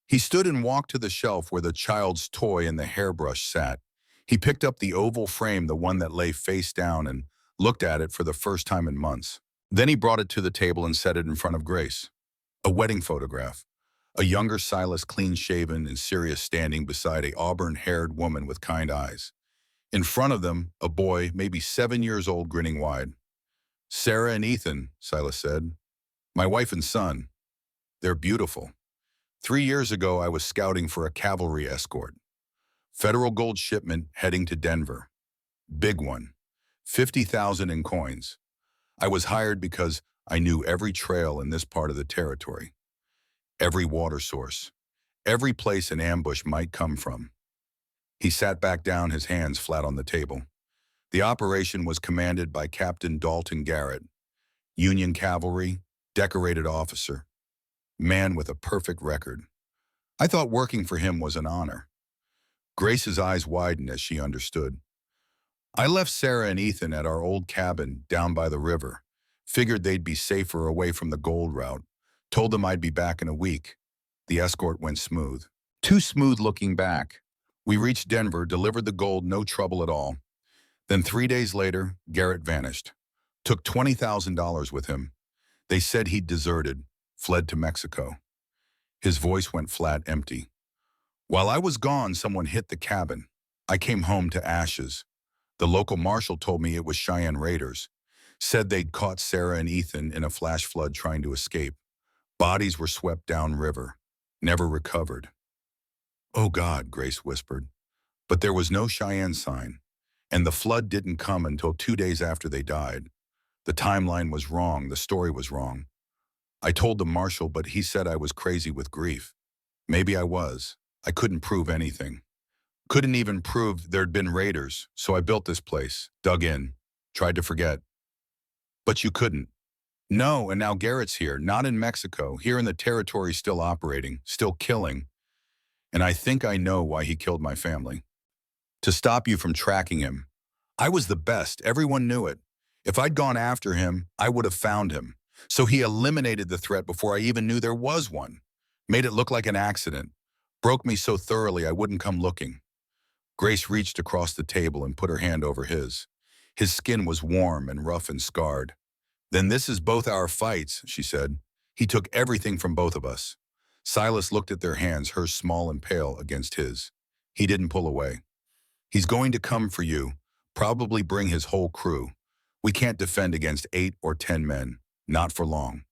He stood and walked to the shelf where the child's toy and the hairbrush sat. He picked up the oval frame, the one that lay face down, and looked at it for the first time in months. Then he brought it to the table and set it in front of Grace. A wedding photograph. A younger Silas, clean-shaven and serious, standing beside a auburn-haired woman with kind eyes. In front of them, a boy, maybe 7 years old, grinning wide. Sarah and Ethan, Silas said. My wife and son. They're beautiful. 3 years ago, I was scouting for a cavalry escort. Federal gold shipment heading to Denver. Big one. 50,000 in coins. I was hired because I knew every trail in this part of the territory. Every water source. Every place an ambush might come from. He sat back down, his hands flat on the table. The operation was commanded by Captain Dalton Garrett, Union cavalry, decorated officer, man with a perfect record. I thought working for him was an honor. Grace's eyes widened as she understood. I left Sarah and Ethan at our old cabin down by the river, figured they'd be safer away from the gold route, told them I'd be back in a week. The escort went smooth. Too smooth looking back. We reached Denver, delivered the gold, no trouble at all. Then 3 days later, Garrett vanished. Took $20,000 with him. They said he'd deserted, fled to Mexico. His voice went flat, empty. While I was gone, someone hit the cabin. I came home to ashes. The local marshal told me it was Cheyenne raiders. Said they'd caught Sarah and Ethan in a flash flood trying to escape. Bodies were swept downriver, never recovered. Oh God, Grace whispered. But there was no Cheyenne sign. And the flood didn't come until 2 days after they died. The timeline was wrong, the story was wrong. I told the marshal, but he said I was crazy with grief. Maybe I was. I couldn't prove anything. Couldn't even prove there'd been raiders, so I built this place, dug in, tried to forget. But you couldn't. No, and now Garrett's here, not in Mexico, here in the territory, still operating, still killing. And I think I know why he killed my family. To stop you from tracking him. I was the best, everyone knew it. If I'd gone after him, I would have found him. So he eliminated the threat before I even knew there was one. Made it look like an accident. Broke me so thoroughly I wouldn't come looking. Grace reached across the table and put her hand over his. His skin was warm and rough and scarred. Then this is both our fights, she said. He took everything from both of us. Silas looked at their hands, hers small and pale, against his. He didn't pull away. He's going to come for you, probably bring his whole crew. We can't defend against 8 or 10 men, not for long.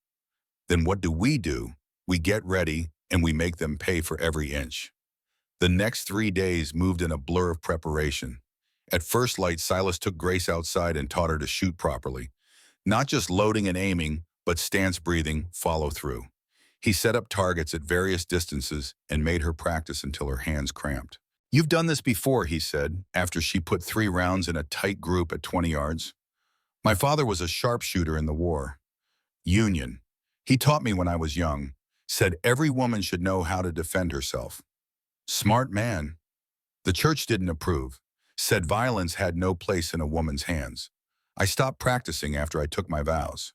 Then what do? We get ready and we make them pay for every inch. The next 3 days moved in a blur of preparation. At first light, Silas took Grace outside and taught her to shoot properly. Not just loading and aiming, but stance, breathing, follow through. He set up targets at various distances and made her practice until her hands cramped. "You've done this before," he said, after she put 3 rounds in a tight group at 20 yards. "My father was a sharpshooter in the war. Union. He taught me when I was young. Said every woman should know how to defend herself. Smart man. The church didn't approve. Said violence had no place in a woman's hands. I stopped practicing after I took my vows."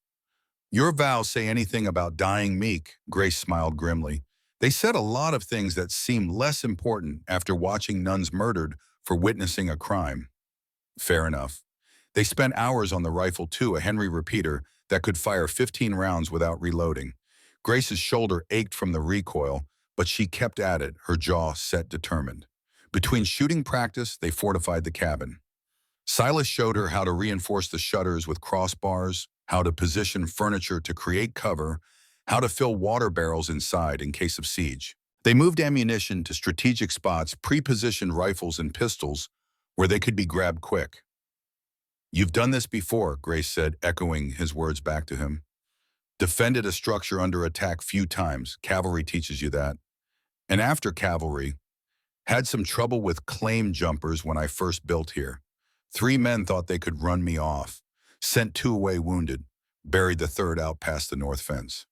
"Your vows say anything about dying meek," Grace smiled grimly. "They said a lot of things that seem less important after watching nuns murdered for witnessing a crime." "Fair enough. They spent hours on the rifle too, a Henry repeater that could fire 15 rounds without reloading." Grace's shoulder ached from the recoil, but she kept at it, her jaw set determined. Between shooting practice, they fortified the cabin. Silas showed her how to reinforce the shutters with crossbars, how to position furniture to create cover, how to fill water barrels inside in case of siege. They moved ammunition to strategic spots, pre-positioned rifles and pistols where they could be grabbed quick. "You've done this before," Grace said, echoing his words back to him. "Defended a structure under attack few times. Cavalry teaches you that. And after cavalry, had some trouble with claim jumpers when I first built here. 3 men thought they could run me off. Sent 2 away wounded. Buried the 3rd out past the north fence."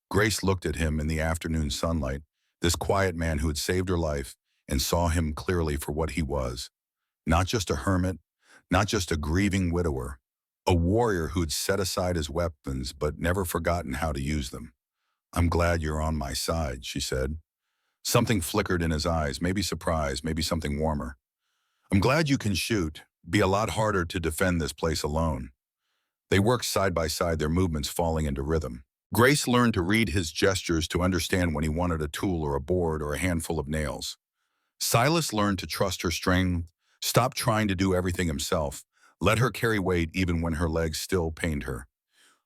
Grace looked at him in the afternoon sunlight, this quiet man who had saved her life, and saw him clearly for what he was. Not just a hermit, not just a grieving widower. A warrior who'd set aside his weapons but never forgotten how to use them. "I'm glad you're on my side," she said. Something flickered in his eyes, maybe surprise, maybe something warmer. "I'm glad you can shoot. Be a lot harder to defend this place alone." They worked side by side, their movements falling into rhythm. Grace learned to read his gestures to understand when he wanted a tool or a board or a handful of nails. Silas learned to trust her strength, stop trying to do everything himself, let her carry weight even when her legs still pained her.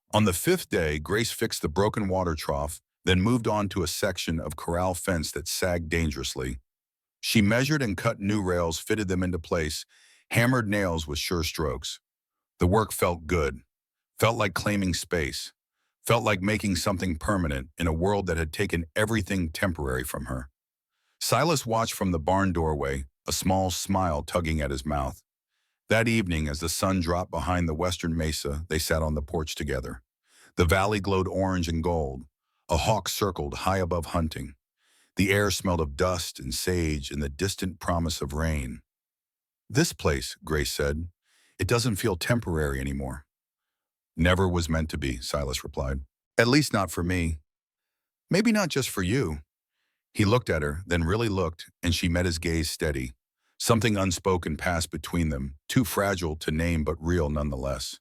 On the 5th day, Grace fixed the broken water trough, then moved on to a section of corral fence that sagged dangerously. She measured and cut new rails, fitted them into place, hammered nails with sure strokes. The work felt good, felt like claiming space, felt like making something permanent in a world that had taken everything temporary from her. Silas watched from the barn doorway, a small smile tugging at his mouth. That evening, as the sun dropped behind the western mesa, they sat on the porch together. The valley glowed orange and gold. A hawk circled high above hunting. The air smelled of dust and sage and the distant promise of rain. "This place," Grace said, "it doesn't feel temporary anymore." "Never was meant to be," Silas replied. "At least not for me. Maybe not just for you." He looked at her, then really looked, and she met his gaze steady. Something unspoken passed between them, too fragile to name but real nonetheless.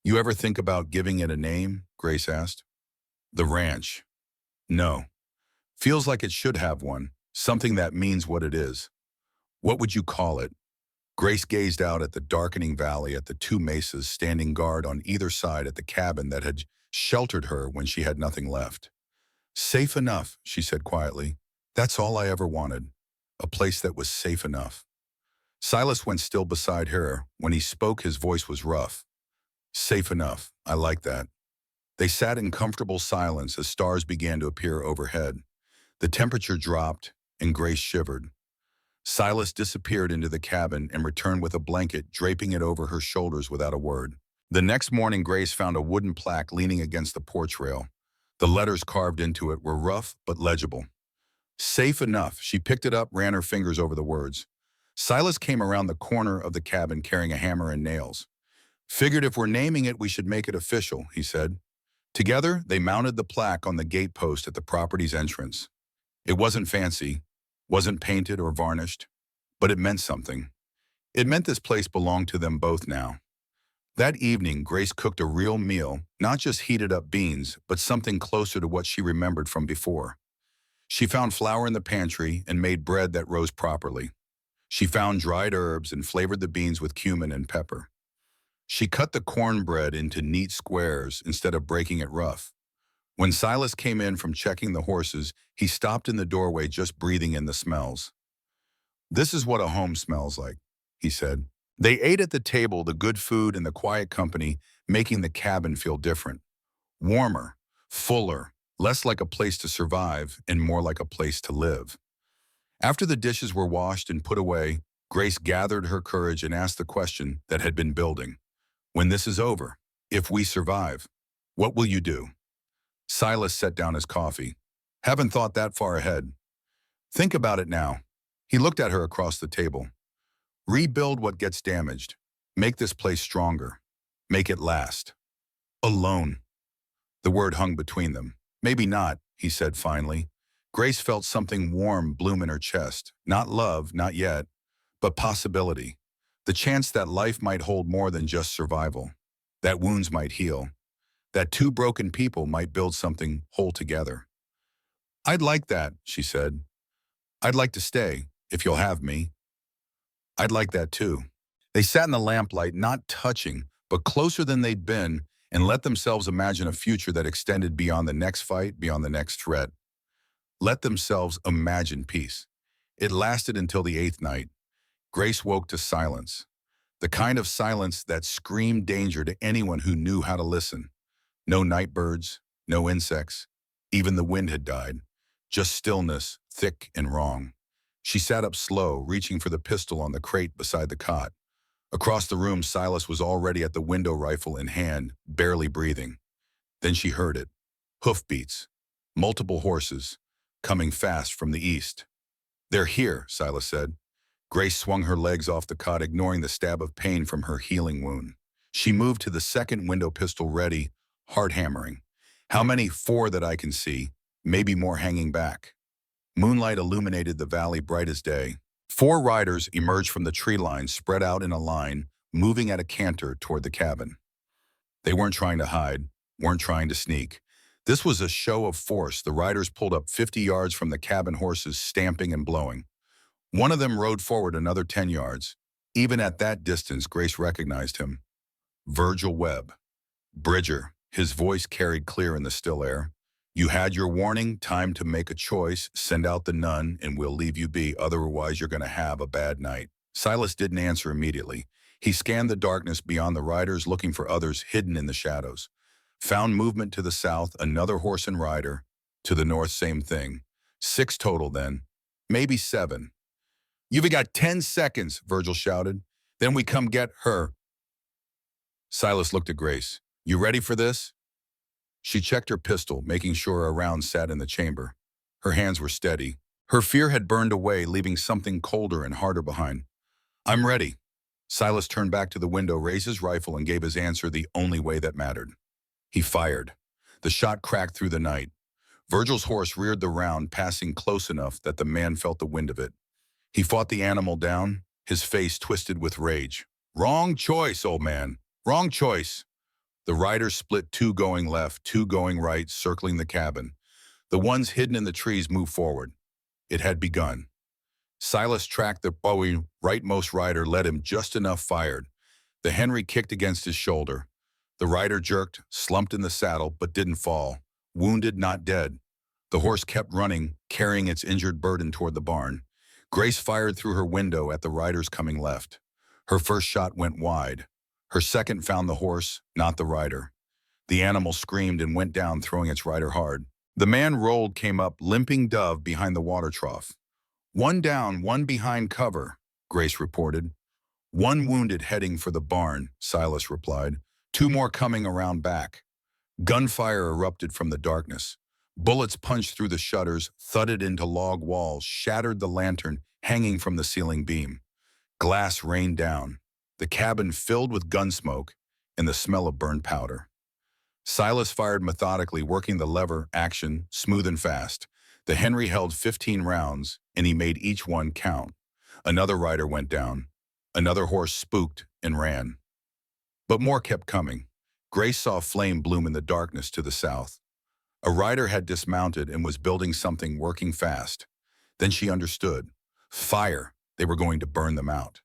"You ever think about giving it a name?" Grace asked. "The ranch. No. Feels like it should have one, something that means what it is. What would you call it?" Grace gazed out at the darkening valley, at the 2 mesas standing guard on either side at the cabin that had sheltered her when she had nothing left. "Safe enough," she said quietly. "That's all I ever wanted. A place that was safe enough." Silas went still beside her. When he spoke, his voice was rough. "Safe enough. I like that." They sat in comfortable silence as stars began to appear overhead. The temperature dropped, and Grace shivered. Silas disappeared into the cabin and returned with a blanket, draping it over her shoulders without a word. The next morning, Grace found a wooden plaque leaning against the porch rail. The letters carved into it were rough but legible. "Safe enough." She picked it up, ran her fingers over the words. Silas came around the corner of the cabin carrying a hammer and nails. "Figured if we're naming it, we should make it official," he said. Together, they mounted the plaque on the gatepost at the property's entrance. It wasn't fancy, wasn't painted or varnished, but it meant something. It meant this place belonged to them both now. That evening, Grace cooked a real meal, not just heated up beans, but something closer to what she remembered from before. She found flour in the pantry and made bread that rose properly. She found dried herbs and flavored the beans with cumin and pepper. She cut the cornbread into neat squares instead of breaking it rough. When Silas came in from checking the horses, he stopped in the doorway just breathing in the smells. "This is what a home smells like," he said. They ate at the table, the good food and the quiet company, making the cabin feel different. Warmer, fuller, less like a place to survive and more like a place to live. After the dishes were washed and put away, Grace gathered her courage and asked the question that had been building. When this is over, if we survive, what will you do? Silas set down his coffee. Haven't thought that far ahead. Think about it now. He looked at her across the table. Rebuild what gets damaged. Make this place stronger. Make it last. Alone. The word hung between them. Maybe not, he said finally. Grace felt something warm bloom in her chest. Not love, not yet, but possibility. The chance that life might hold more than just survival. That wounds might heal. That two broken people might build something whole together. I'd like that, she said. I'd like to stay, if you'll have me. I'd like that too. They sat in the lamplight, not touching, but closer than they'd been, and let themselves imagine a future that extended beyond the next fight, beyond the next threat. Let themselves imagine peace. It lasted until the 8th night. Grace woke to silence. The kind of silence that screamed danger to anyone who knew how to listen. No night birds, no insects. Even the wind had died. Just stillness, thick and wrong. She sat up slow, reaching for the pistol on the crate beside the cot. Across the room, Silas was already at the window, rifle in hand, barely breathing. Then she heard it. Hoofbeats. Multiple horses, coming fast from the east. They're here, Silas said. Grace swung her legs off the cot, ignoring the stab of pain from her healing wound. She moved to the second window, pistol ready, heart hammering. How many? 4 that I can see, maybe more hanging back. Moonlight illuminated the valley bright as day. 4 riders emerged from the tree line, spread out in a line, moving at a canter toward the cabin. They weren't trying to hide, weren't trying to sneak. This was a show of force. The riders pulled up 50 yards from the cabin, horses stamping and blowing. One of them rode forward another 10 yards. Even at that distance, Grace recognized him. Virgil Webb. Bridger, his voice carried clear in the still air. You had your warning, time to make a choice. Send out the nun and we'll leave you be, otherwise you're going to have a bad night. Silas didn't answer immediately. He scanned the darkness beyond the riders, looking for others hidden in the shadows. Found movement to the south, another horse and rider. To the north, same thing. 6 total then, maybe 7. You've got 10 seconds, Virgil shouted. Then we come get her. Silas looked at Grace. You ready for this? She checked her pistol, making sure a round sat in the chamber. Her hands were steady. Her fear had burned away, leaving something colder and harder behind. I'm ready. Silas turned back to the window, raised his rifle, and gave his answer the only way that mattered. He fired. The shot cracked through the night. Virgil's horse reared the round, passing close enough that the man felt the wind of it. He fought the animal down, his face twisted with rage. Wrong choice, old man. Wrong choice. The riders split, 2 going left, 2 going right, circling the cabin. The ones hidden in the trees moved forward. It had begun. Silas tracked the bowing rightmost rider, led him just enough, fired. The Henry kicked against his shoulder. The rider jerked, slumped in the saddle, but didn't fall. Wounded, not dead. The horse kept running, carrying its injured burden toward the barn. Grace fired through her window at the riders coming left. Her first shot went wide. Her second found the horse, not the rider. The animal screamed and went down, throwing its rider hard. The man rolled, came up, limping dove behind the water trough. 1 down, 1 behind cover, Grace reported. 1 wounded heading for the barn, Silas replied. 2 more coming around back. Gunfire erupted from the darkness. Bullets punched through the shutters, thudded into log walls, shattered the lantern hanging from the ceiling beam. Glass rained down. The cabin filled with gun smoke and the smell of burned powder. Silas fired methodically, working the lever, action, smooth and fast. The Henry held 15 rounds, and he made each one count. Another rider went down. Another horse spooked and ran. But more kept coming. Grace saw flame bloom in the darkness to the south. A rider had dismounted and was building something, working fast. Then she understood. Fire. They were going to burn them out.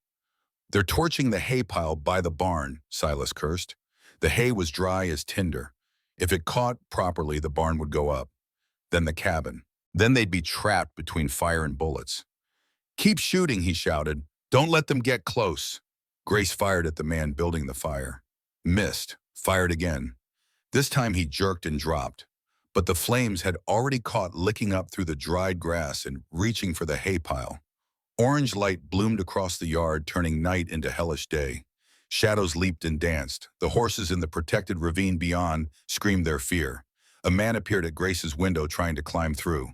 They're torching the hay pile by the barn, Silas cursed. The hay was dry as tinder. If it caught properly, the barn would go up. Then the cabin. Then they'd be trapped between fire and bullets. Keep shooting, he shouted. Don't let them get close. Grace fired at the man building the fire. Missed. Fired again. This time he jerked and dropped. but the flames had already caught licking up through the dried grass and reaching for the hay pile. Orange light bloomed across the yard, turning night into hellish day. Shadows leaped and danced. The horses in the protected ravine beyond screamed their fear. A man appeared at Grace's window trying to climb through.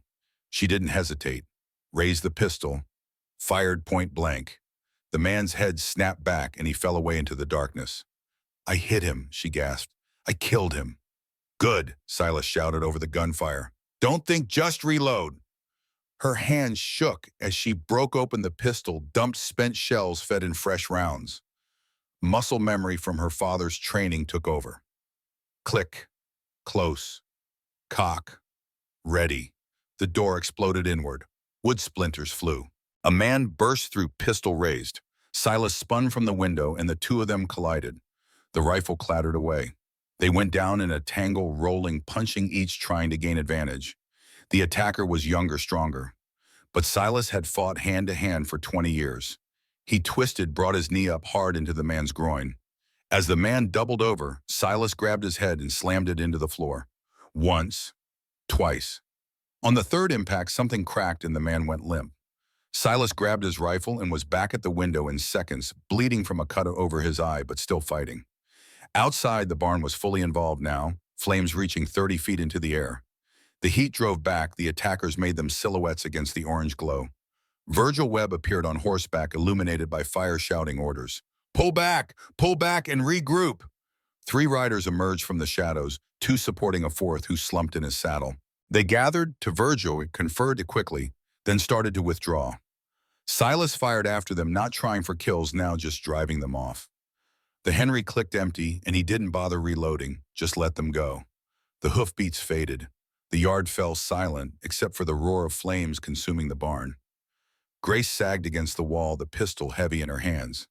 She didn't hesitate, raised the pistol, fired point blank. The man's head snapped back and he fell away into the darkness. "I hit him," she gasped. "I killed him." "Good," Silas shouted over the gunfire. "Don't think, just reload." Her hands shook as she broke open the pistol, dumped spent shells fed in fresh rounds. Muscle memory from her father's training took over. Click, close, cock, ready. The door exploded inward. Wood splinters flew. A man burst through, pistol raised. Silas spun from the window and the two of them collided. The rifle clattered away. They went down in a tangle, rolling, punching, each trying to gain advantage. The attacker was younger, stronger. But Silas had fought hand to hand for 20 years. He twisted, brought his knee up hard into the man's groin. As the man doubled over, Silas grabbed his head and slammed it into the floor. Once, twice. On the third impact, something cracked and the man went limp. Silas grabbed his rifle and was back at the window in seconds, bleeding from a cut over his eye, but still fighting. Outside, the barn was fully involved now, flames reaching 30 feet into the air. The heat drove back, the attackers made them silhouettes against the orange glow. Virgil Webb appeared on horseback, illuminated by fire, shouting orders. Pull back and regroup." 3 riders emerged from the shadows, 2 supporting a 4th who slumped in his saddle. They gathered to Virgil, conferred quickly, then started to withdraw. Silas fired after them, not trying for kills, now just driving them off. The Henry clicked empty, and he didn't bother reloading, just let them go. The hoofbeats faded. The yard fell silent, except for the roar of flames consuming the barn. Grace sagged against the wall, the pistol heavy in her hands.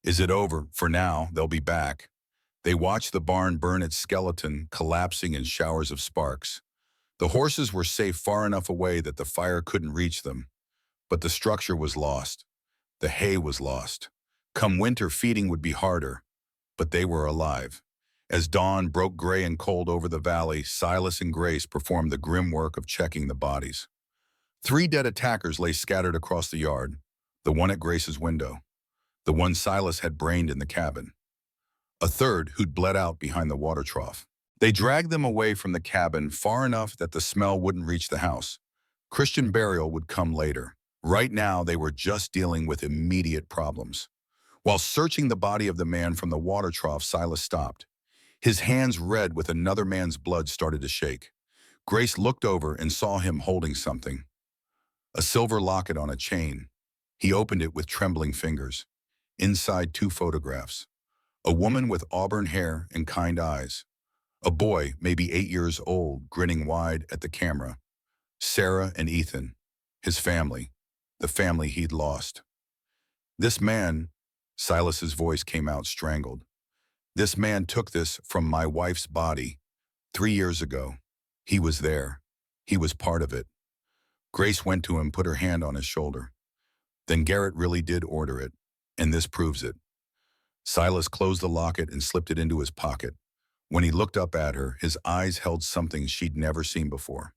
"Is it over? For now, they'll be back." They watched the barn burn, its skeleton collapsing in showers of sparks. The horses were safe far enough away that the fire couldn't reach them. But the structure was lost. The hay was lost. Come winter, feeding would be harder. But they were alive. As dawn broke gray and cold over the valley, Silas and Grace performed the grim work of checking the bodies. 3 dead attackers lay scattered across the yard, the one at Grace's window, the one Silas had brained in the cabin, a third who'd bled out behind the water trough. They dragged them away from the cabin far enough that the smell wouldn't reach the house. Christian burial would come later. Right now, they were just dealing with immediate problems. While searching the body of the man from the water trough, Silas stopped. His hands, red with another man's blood, started to shake. Grace looked over and saw him holding something. A silver locket on a chain. He opened it with trembling fingers. Inside, 2 photographs. A woman with auburn hair and kind eyes. A boy, maybe 8 years old, grinning wide at the camera. Sarah and Ethan, his family, the family he'd lost. "This man," Silas's voice came out strangled. "This man took this from my wife's body 3 years ago. He was there. He was part of it." Grace went to him, put her hand on his shoulder. "Then Garrett really did order it, and this proves it." Silas closed the locket and slipped it into his pocket. When he looked up at her, his eyes held something she'd never seen before.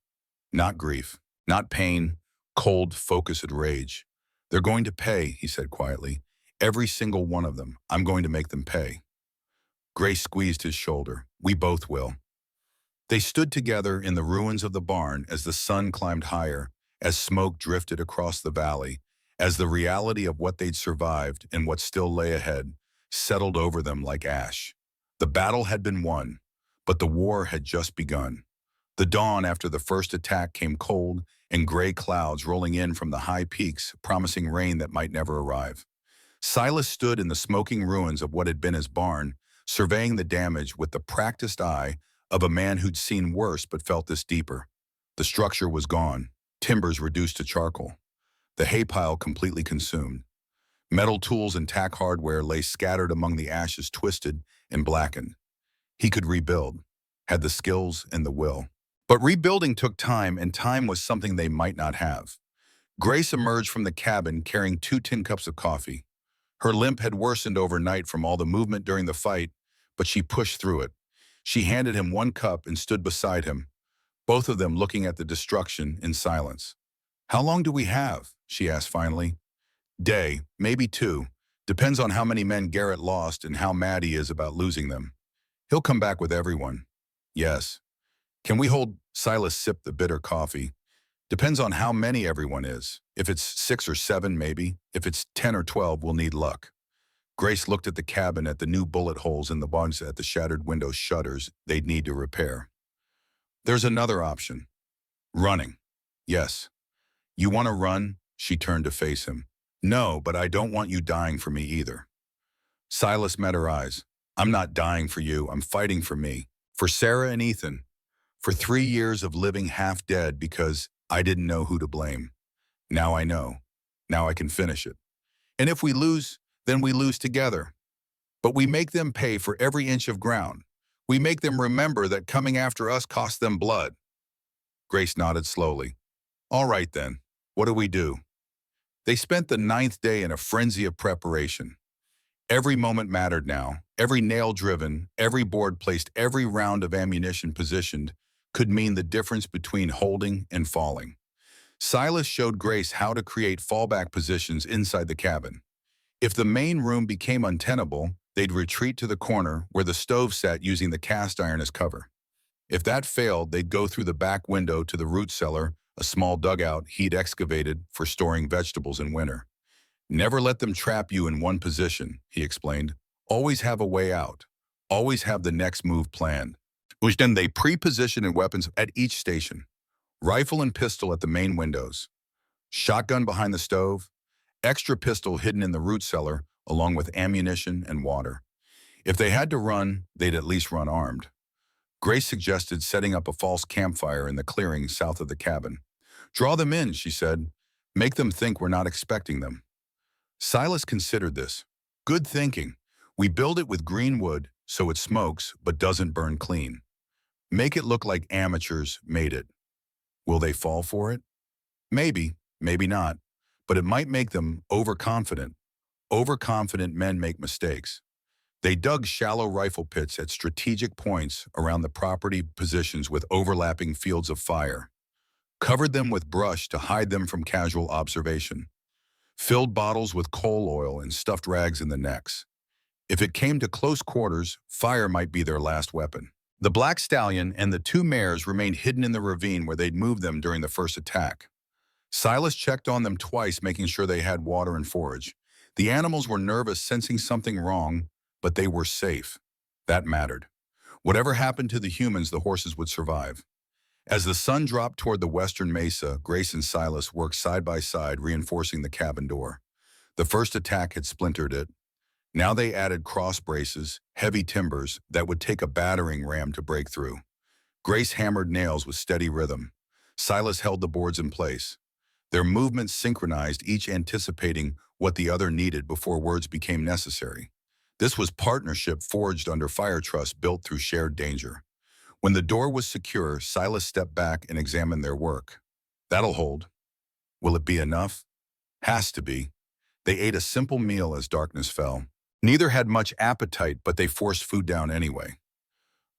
Not grief, not pain, cold, focused rage. "They're going to pay," he said quietly. "Every single one of them. I'm going to make them pay." Grace squeezed his shoulder. "We both will." They stood together in the ruins of the barn as the sun climbed higher, as smoke drifted across the valley, as the reality of what they'd survived and what still lay ahead settled over them like ash. The battle had been won, but the war had just begun. The dawn after the first attack came cold and gray clouds rolling in from the high peaks, promising rain that might never arrive. Silas stood in the smoking ruins of what had been his barn, surveying the damage with the practiced eye of a man who'd seen worse but felt this deeper. The structure was gone, timbers reduced to charcoal, the hay pile completely consumed. Metal tools and tack hardware lay scattered among the ashes, twisted and blackened. He could rebuild, had the skills and the will. But rebuilding took time, and time was something they might not have. Grace emerged from the cabin carrying 2 tin cups of coffee. Her limp had worsened overnight from all the movement during the fight, but she pushed through it. She handed him 1 cup and stood beside him. both of them looking at the destruction in silence. "How long do we have?" she asked finally. "Day, maybe two. Depends on how many men Garrett lost and how mad he is about losing them. He'll come back with everyone." "Yes." "Can we hold—" Silas sipped the bitter coffee. "Depends on how many everyone is. If it's 6 or 7, maybe. If it's 10 or 12, we'll need luck." Grace looked at the cabin, at the new bullet holes in the bunks, at the shattered window shutters they'd need to repair. "There's another option. Running." "Yes." "You want to run?" She turned to face him. "No, but I don't want you dying for me either." Silas met her eyes. "I'm not dying for you. I'm fighting for me. For Sarah and Ethan. For 3 years of living half dead because I didn't know who to blame. Now I know. Now I can finish it. And if we lose, then we lose together. But we make them pay for every inch of ground. We make them remember that coming after us cost them blood." Grace nodded slowly. "All right then. What do we do?" They spent the 9th day in a frenzy of preparation. Every moment mattered now. Every nail driven, every board placed, every round of ammunition positioned could mean the difference between holding and falling. Silas showed Grace how to create fallback positions inside the cabin. If the main room became untenable, they'd retreat to the corner where the stove sat using the cast iron as cover. If that failed, they'd go through the back window to the root cellar, a small dugout he'd excavated for storing vegetables in winter. "Never let them trap you in one position," he explained. "Always have a way out. Always have the next move planned." Which then they pre-positioned weapons at each station. Rifle and pistol at the main windows. Shotgun behind the stove. Extra pistol hidden in the root cellar, along with ammunition and water. If they had to run, they'd at least run armed. Grace suggested setting up a false campfire in the clearing south of the cabin. "Draw them in," she said. "Make them think we're not expecting them." Silas considered this. "Good thinking. We build it with green wood so it smokes but doesn't burn clean. Make it look like amateurs made it." Will they fall for it? Maybe, maybe not. But it might make them overconfident. Overconfident men make mistakes. They dug shallow rifle pits at strategic points around the property positions with overlapping fields of fire. Covered them with brush to hide them from casual observation. Filled bottles with coal oil and stuffed rags in the necks. If it came to close quarters, fire might be their last weapon. The black stallion and the 2 mares remained hidden in the ravine where they'd moved them during the first attack. Silas checked on them twice, making sure they had water and forage. The animals were nervous, sensing something wrong, but they were safe. That mattered. Whatever happened to the humans, the horses would survive. As the sun dropped toward the western mesa, Grace and Silas worked side by side, reinforcing the cabin door. The first attack had splintered it. Now they added cross braces, heavy timbers that would take a battering ram to break through. Grace hammered nails with steady rhythm. Silas held the boards in place. Their movements synchronized, each anticipating what the other needed before words became necessary. This was partnership forged under fire trust built through shared danger. When the door was secure, Silas stepped back and examined their work. "That'll hold. Will it be enough?" "Has to be." They ate a simple meal as darkness fell. Neither had much appetite, but they forced food down anyway.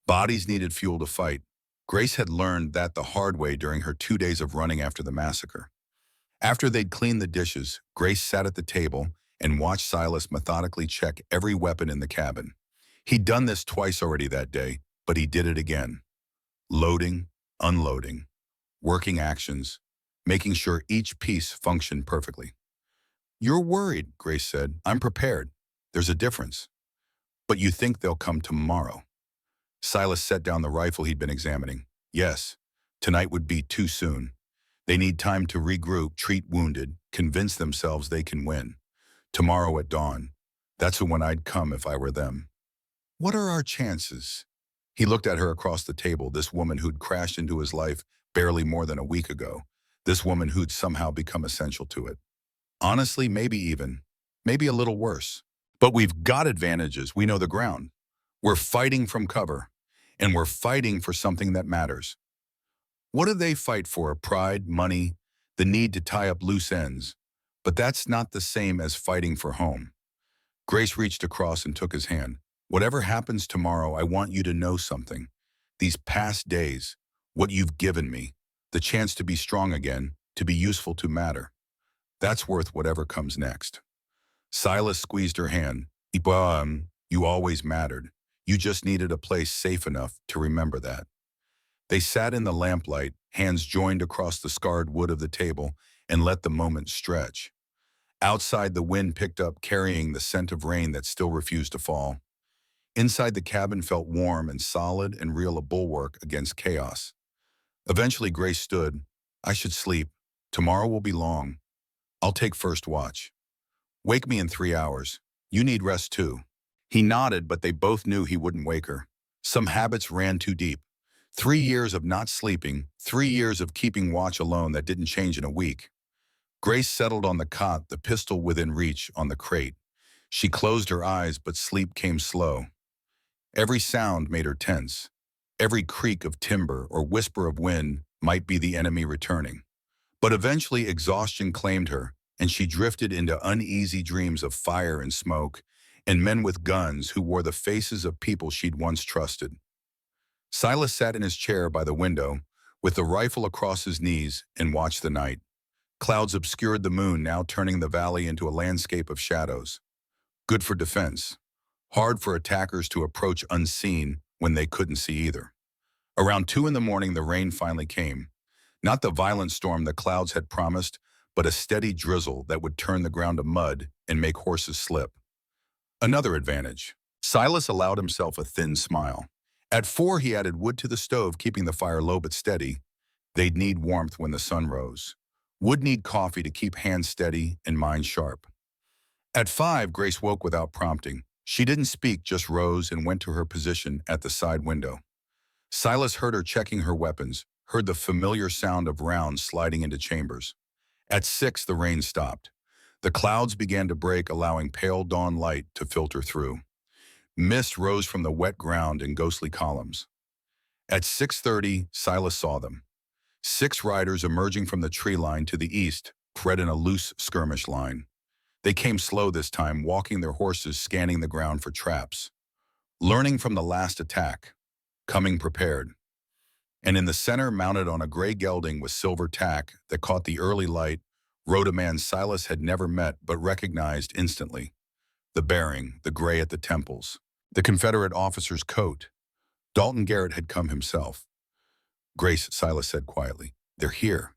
Bodies needed fuel to fight. Grace had learned that the hard way during her 2 days of running after the massacre. After they'd cleaned the dishes, Grace sat at the table and watched Silas methodically check every weapon in the cabin. He'd done this twice already that day, but he did it again. Loading, unloading, working actions, making sure each piece functioned perfectly. "You're worried," Grace said. "I'm prepared. There's a difference. But you think they'll come tomorrow." Silas set down the rifle he'd been examining. "Yes, tonight would be too soon. They need time to regroup, treat wounded, convince themselves they can win. Tomorrow at dawn. That's when I'd come if I were them." "What are our chances?" He looked at her across the table, this woman who'd crashed into his life barely more than a week ago. This woman who'd somehow become essential to it. "Honestly, maybe a little worse. But we've got advantages. We know the ground. We're fighting from cover. And we're fighting for something that matters." What do they fight for? Pride, money, the need to tie up loose ends. But that's not the same as fighting for home. Grace reached across and took his hand. "Whatever happens tomorrow, I want you to know something. These past days, What you've given me. The chance to be strong again, to be useful to matter. That's worth whatever comes next. Silas squeezed her hand. You always mattered. You just needed a place safe enough to remember that. They sat in the lamplight, hands joined across the scarred wood of the table, and let the moment stretch. Outside, the wind picked up, carrying the scent of rain that still refused to fall. Inside, the cabin felt warm and solid and real, a bulwark against chaos. Eventually, Grace stood. I should sleep. Tomorrow will be long. I'll take first watch. Wake me in 3 hours. You need rest too. He nodded, but they both knew he wouldn't wake her. Some habits ran too deep. 3 years of not sleeping, 3 years of keeping watch alone that didn't change in a week. Grace settled on the cot, the pistol within reach on the crate. She closed her eyes, but sleep came slow. Every sound made her tense. Every creak of timber or whisper of wind might be the enemy returning. But eventually exhaustion claimed her, and she drifted into uneasy dreams of fire and smoke, and men with guns who wore the faces of people she'd once trusted. Silas sat in his chair by the window, with the rifle across his knees, and watched the night. Clouds obscured the moon, now turning the valley into a landscape of shadows. Good for defense. Hard for attackers to approach unseen when they couldn't see either. Around 2 in the morning, the rain finally came. Not the violent storm the clouds had promised, but a steady drizzle that would turn the ground to mud and make horses slip. Another advantage. Silas allowed himself a thin smile. At 4, he added wood to the stove, keeping the fire low but steady. They'd need warmth when the sun rose. Would need coffee to keep hands steady and mind sharp. At 5, Grace woke without prompting. She didn't speak, just rose and went to her position at the side window. Silas heard her checking her weapons, heard the familiar sound of rounds sliding into chambers. At 6, the rain stopped. The clouds began to break, allowing pale dawn light to filter through. Mist rose from the wet ground in ghostly columns. At 6:30, Silas saw them. 6 riders emerging from the tree line to the east, spread in a loose skirmish line. They came slow this time, walking their horses, scanning the ground for traps. Learning from the last attack. Coming prepared. And in the center, mounted on a gray gelding with silver tack that caught the early light, rode a man Silas had never met but recognized instantly. The bearing, the gray at the temples, the Confederate officer's coat. Dalton Garrett had come himself. Grace, Silas said quietly, they're here.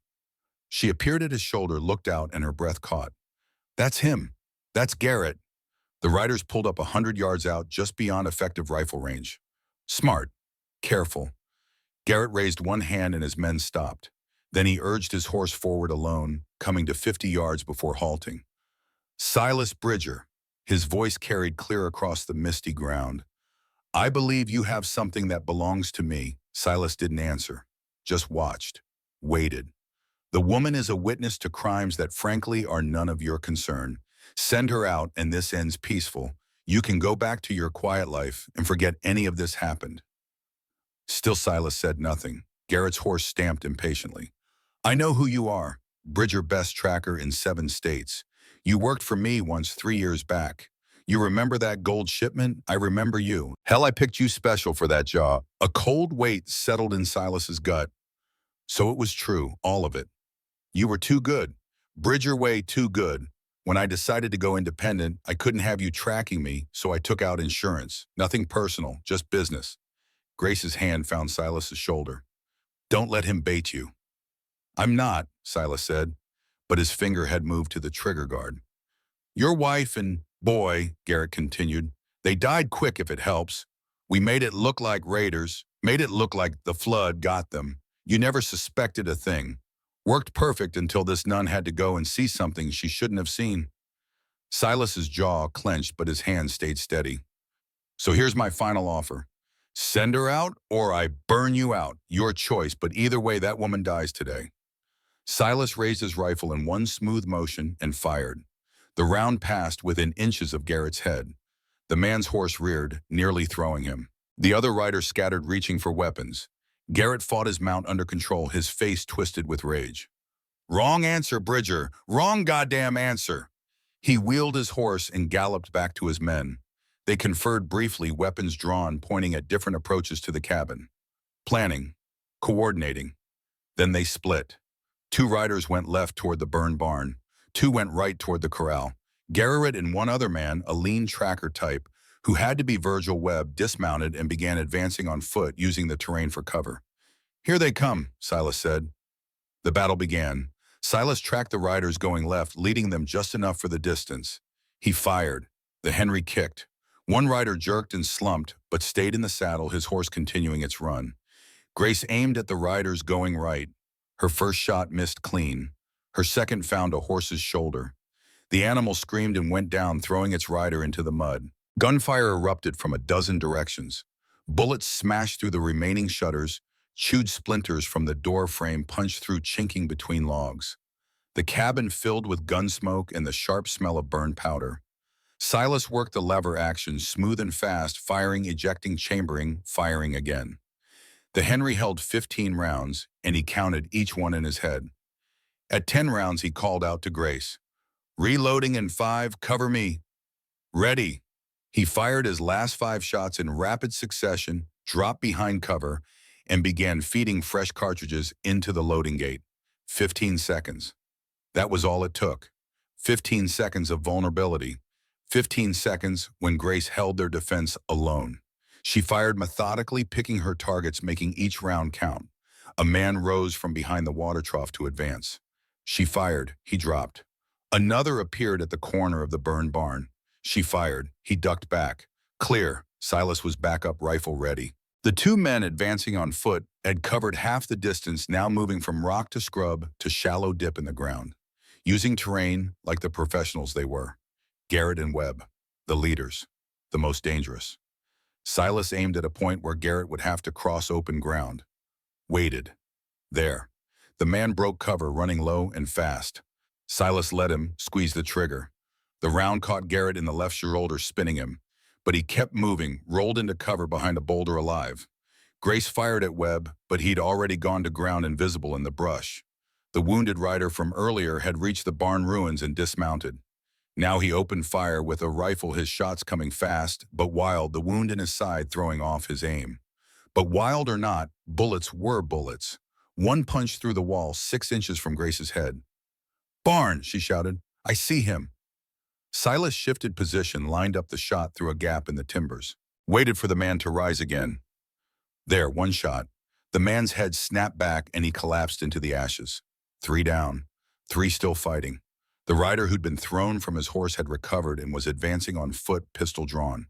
She appeared at his shoulder, looked out, and her breath caught. That's him. That's Garrett. The riders pulled up 100 yards out, just beyond effective rifle range. Smart. Careful. Garrett raised one hand and his men stopped. Then he urged his horse forward alone, coming to 50 yards before halting. Silas Bridger. His voice carried clear across the misty ground. I believe you have something that belongs to me. Silas didn't answer, just watched, waited. The woman is a witness to crimes that frankly are none of your concern. Send her out and this ends peaceful. You can go back to your quiet life and forget any of this happened. Still Silas said nothing. Garrett's horse stamped impatiently. I know who you are. Bridger, best tracker in 7 states. You worked for me once 3 years back. You remember that gold shipment? I remember you. Hell, I picked you special for that job. A cold weight settled in Silas's gut. So it was true, all of it. You were too good. Bridger way too good. When I decided to go independent, I couldn't have you tracking me, so I took out insurance. Nothing personal, just business. Grace's hand found Silas's shoulder. Don't let him bait you. I'm not, Silas said, but his finger had moved to the trigger guard. Your wife and boy, Garrett continued, they died quick if it helps. We made it look like raiders, made it look like the flood got them. You never suspected a thing. Worked perfect until this nun had to go and see something she shouldn't have seen. Silas's jaw clenched, but his hand stayed steady. So here's my final offer. Send her out or I burn you out. Your choice, but either way, that woman dies today. Silas raised his rifle in one smooth motion and fired. The round passed within inches of Garrett's head. The man's horse reared, nearly throwing him. The other riders scattered, reaching for weapons. Garrett fought his mount under control, his face twisted with rage. Wrong answer, Bridger. Wrong goddamn answer. He wheeled his horse and galloped back to his men. They conferred briefly, weapons drawn, pointing at different approaches to the cabin. Planning. coordinating. Then they split. Two riders went left toward the burned barn. Two went right toward the corral. Garrett and one other man, a lean tracker type, who had to be Virgil Webb, dismounted and began advancing on foot using the terrain for cover. "Here they come," Silas said. The battle began. Silas tracked the riders going left, leading them just enough for the distance. He fired. The Henry kicked. One rider jerked and slumped, but stayed in the saddle, his horse continuing its run. Grace aimed at the riders going right. Her first shot missed clean. Her second found a horse's shoulder. The animal screamed and went down, throwing its rider into the mud. Gunfire erupted from a dozen directions. Bullets smashed through the remaining shutters. Chewed splinters from the door frame punched through, chinking between logs. The cabin filled with gun smoke and the sharp smell of burned powder. Silas worked the lever action, smooth and fast, firing, ejecting, chambering, firing again. The Henry held 15 rounds, and he counted each one in his head. At 10 rounds, he called out to Grace, "Reloading in 5, cover me." "Ready." He fired his last 5 shots in rapid succession, dropped behind cover, and began feeding fresh cartridges into the loading gate. 15 seconds. That was all it took. 15 seconds of vulnerability. 15 seconds when Grace held their defense alone. She fired methodically, picking her targets, making each round count. A man rose from behind the water trough to advance. She fired. He dropped. Another appeared at the corner of the burned barn. She fired. He ducked back. Clear. Silas was back up, rifle ready. The two men advancing on foot had covered half the distance, now moving from rock to scrub to shallow dip in the ground, using terrain like the professionals they were. Garrett and Webb, the leaders, the most dangerous. Silas aimed at a point where Garrett would have to cross open ground. Waited. There. The man broke cover, running low and fast. Silas let him, squeezed the trigger. The round caught Garrett in the left shoulder, spinning him. But he kept moving, rolled into cover behind a boulder alive. Grace fired at Webb, but he'd already gone to ground, invisible in the brush. The wounded rider from earlier had reached the barn ruins and dismounted. Now he opened fire with a rifle, his shots coming fast, but wild, the wound in his side throwing off his aim. But wild or not, bullets were bullets. One punched through the wall 6 inches from Grace's head. "Barn!" she shouted. "I see him." Silas shifted position, lined up the shot through a gap in the timbers, waited for the man to rise again. There, one shot. The man's head snapped back and he collapsed into the ashes. 3 down, 3 still fighting. The rider who'd been thrown from his horse had recovered and was advancing on foot, pistol drawn.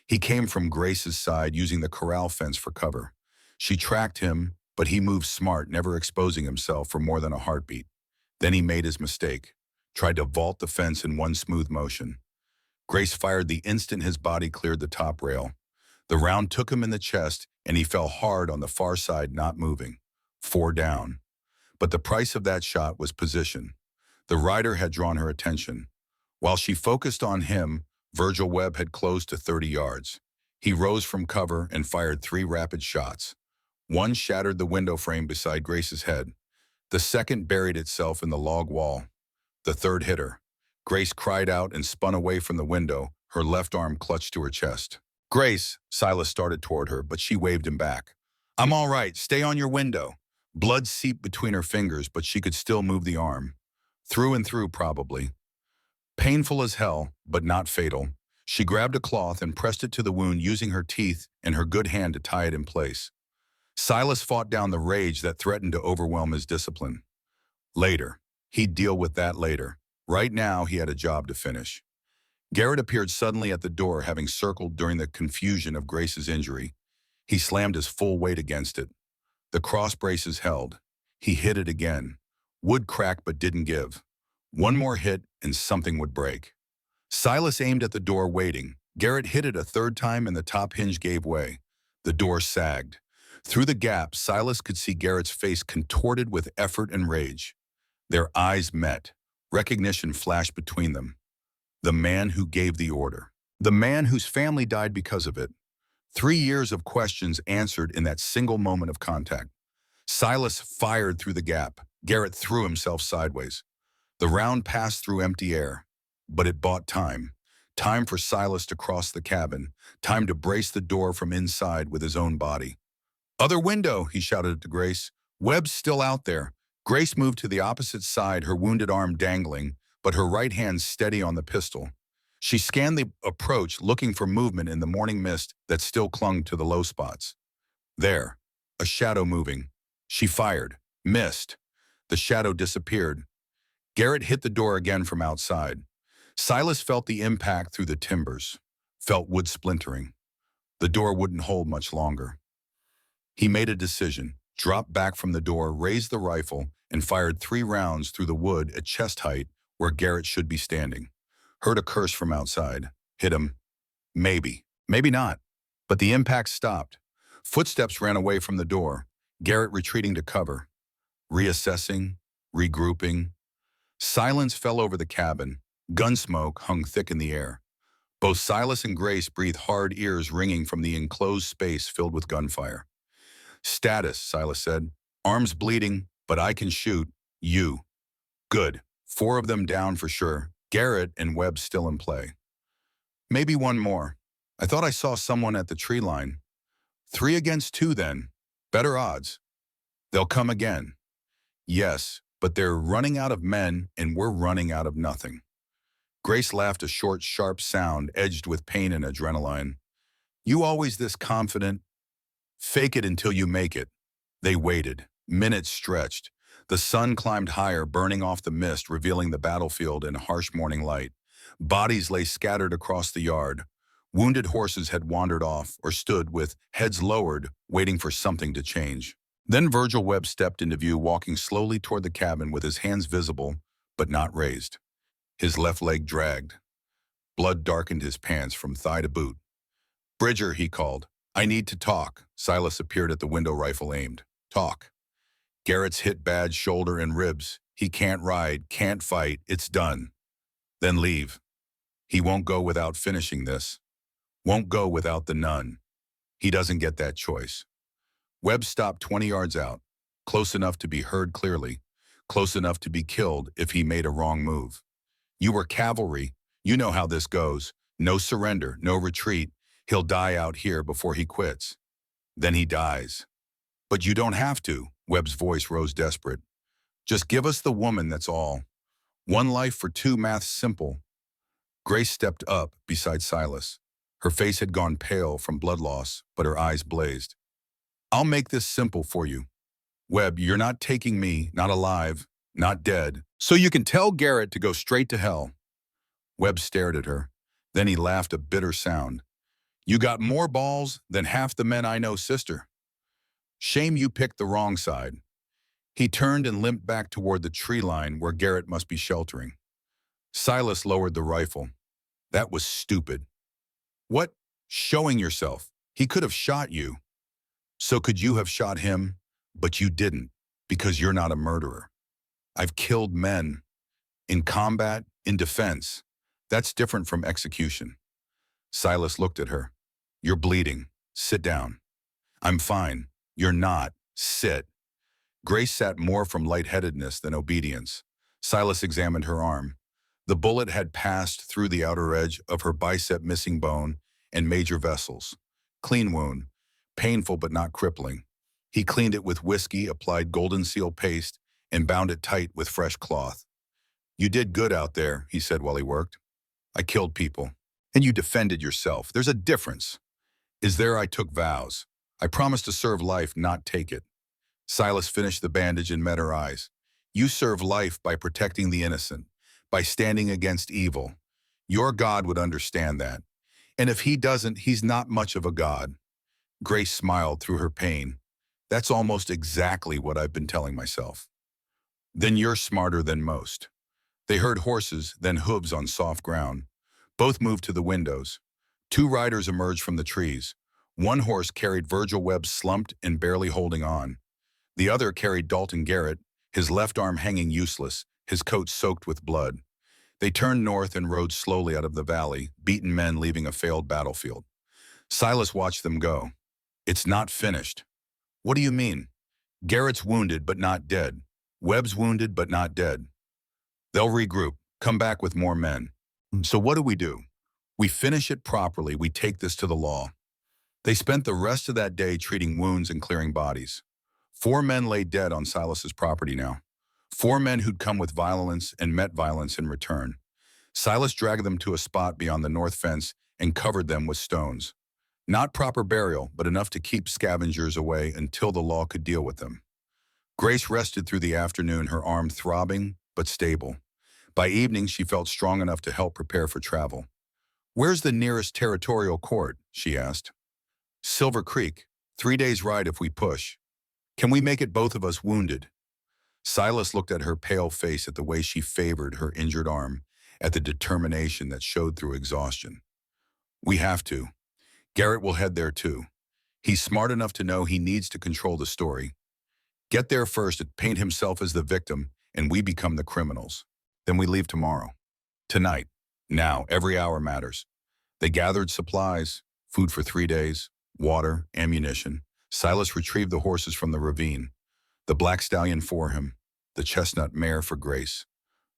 He came from Grace's side, using the corral fence for cover. She tracked him, but he moved smart, never exposing himself for more than a heartbeat. Then he made his mistake. Tried to vault the fence in one smooth motion. Grace fired the instant his body cleared the top rail. The round took him in the chest, and he fell hard on the far side, not moving. 4 down. But the price of that shot was position. The rider had drawn her attention. While she focused on him, Virgil Webb had closed to 30 yards. He rose from cover and fired 3 rapid shots. One shattered the window frame beside Grace's head. The second buried itself in the log wall. The third hit her. Grace cried out and spun away from the window, her left arm clutched to her chest. "Grace," Silas started toward her, but she waved him back. "I'm all right, stay on your window." Blood seeped between her fingers, but she could still move the arm. Through and through, probably. Painful as hell, but not fatal. She grabbed a cloth and pressed it to the wound, using her teeth and her good hand to tie it in place. Silas fought down the rage that threatened to overwhelm his discipline. Later. He'd deal with that later. Right now, he had a job to finish. Garrett appeared suddenly at the door, having circled during the confusion of Grace's injury. He slammed his full weight against it. The cross braces held. He hit it again. Wood cracked but didn't give. One more hit and something would break. Silas aimed at the door, waiting. Garrett hit it a 3rd time and the top hinge gave way. The door sagged. Through the gap, Silas could see Garrett's face contorted with effort and rage. Their eyes met. Recognition flashed between them. The man who gave the order. The man whose family died because of it. 3 years of questions answered in that single moment of contact. Silas fired through the gap. Garrett threw himself sideways. The round passed through empty air, but it bought time. Time for Silas to cross the cabin. Time to brace the door from inside with his own body. Other window, he shouted to Grace. Webb's still out there. Grace moved to the opposite side, her wounded arm dangling, but her right hand steady on the pistol. She scanned the approach, looking for movement in the morning mist that still clung to the low spots. There, a shadow moving. She fired, missed. The shadow disappeared. Garrett hit the door again from outside. Silas felt the impact through the timbers, felt wood splintering. The door wouldn't hold much longer. He made a decision, dropped back from the door, raised the rifle, and fired 3 rounds through the wood at chest height where Garrett should be standing. Heard a curse from outside. Hit him. Maybe. Maybe not. But the impact stopped. Footsteps ran away from the door. Garrett retreating to cover. Reassessing. Regrouping. Silence fell over the cabin. Gunsmoke hung thick in the air. Both Silas and Grace breathed hard, ears ringing from the enclosed space filled with gunfire. Status, Silas said. Arms bleeding, but I can shoot. You. Good. 4 of them down for sure. Garrett and Webb still in play. Maybe one more. I thought I saw someone at the tree line. 3 against 2 then. Better odds. They'll come again. Yes, but they're running out of men and we're running out of nothing. Grace laughed, a short, sharp sound edged with pain and adrenaline. You always this confident? Fake it until you make it. They waited. Minutes stretched. The sun climbed higher, burning off the mist, revealing the battlefield in harsh morning light. Bodies lay scattered across the yard. Wounded horses had wandered off or stood with heads lowered, waiting for something to change. Then Virgil Webb stepped into view, walking slowly toward the cabin with his hands visible, but not raised. His left leg dragged. Blood darkened his pants from thigh to boot. Bridger, he called. I need to talk. Silas appeared at the window, rifle aimed. Talk. Garrett's hit bad, shoulder and ribs. He can't ride, can't fight. It's done. Then leave. He won't go without finishing this. Won't go without the nun. He doesn't get that choice. Webb stopped 20 yards out, close enough to be heard clearly, close enough to be killed if he made a wrong move. You were cavalry. You know how this goes. No surrender, no retreat. He'll die out here before he quits. Then he dies. But you don't have to. Webb's voice rose desperate. Just give us the woman, that's all. 1 life for 2, math's simple. Grace stepped up beside Silas. Her face had gone pale from blood loss, but her eyes blazed. I'll make this simple for you. Webb, you're not taking me, not alive, not dead, so you can tell Garrett to go straight to hell. Webb stared at her. Then he laughed, a bitter sound. You got more balls than half the men I know, sister. Shame you picked the wrong side. He turned and limped back toward the tree line where Garrett must be sheltering. Silas lowered the rifle. That was stupid. What? Showing yourself. He could have shot you. So could you have shot him? But you didn't, because you're not a murderer. I've killed men. In combat, in defense. That's different from execution. Silas looked at her. You're bleeding. Sit down. I'm fine. You're not. Sit. Grace sat more from lightheadedness than obedience. Silas examined her arm. The bullet had passed through the outer edge of her bicep, missing bone and major vessels. Clean wound. Painful but not crippling. He cleaned it with whiskey, applied golden seal paste, and bound it tight with fresh cloth. You did good out there, he said while he worked. I killed people. And you defended yourself. There's a difference. Is there? I took vows. I promised to serve life, not take it. Silas finished the bandage and met her eyes. You serve life by protecting the innocent, by standing against evil. Your God would understand that. And if he doesn't, he's not much of a God. Grace smiled through her pain. That's almost exactly what I've been telling myself. Then you're smarter than most. They heard horses, then hooves on soft ground. Both moved to the windows. 2 riders emerged from the trees. One horse carried Virgil Webb, slumped and barely holding on. The other carried Dalton Garrett, his left arm hanging useless, his coat soaked with blood. They turned north and rode slowly out of the valley, beaten men leaving a failed battlefield. Silas watched them go. It's not finished. What do you mean? Garrett's wounded but not dead. Webb's wounded but not dead. They'll regroup, come back with more men. So what do? We finish it properly. We take this to the law. They spent the rest of that day treating wounds and clearing bodies. 4 men lay dead on Silas's property now. 4 men who'd come with violence and met violence in return. Silas dragged them to a spot beyond the north fence and covered them with stones. Not proper burial, but enough to keep scavengers away until the law could deal with them. Grace rested through the afternoon, her arm throbbing but stable. By evening, she felt strong enough to help prepare for travel. "Where's the nearest territorial court?" she asked. "Silver Creek. 3 days' ride if we push. Can we make it both of us wounded?" Silas looked at her pale face, at the way she favored her injured arm, at the determination that showed through exhaustion. "We have to. Garrett will head there too. He's smart enough to know he needs to control the story. Get there first and paint himself as the victim, and we become the criminals. Then we leave tomorrow. Tonight. Now, every hour matters." They gathered supplies, food for 3 days, water, ammunition. Silas retrieved the horses from the ravine. The black stallion for him, the chestnut mare for Grace,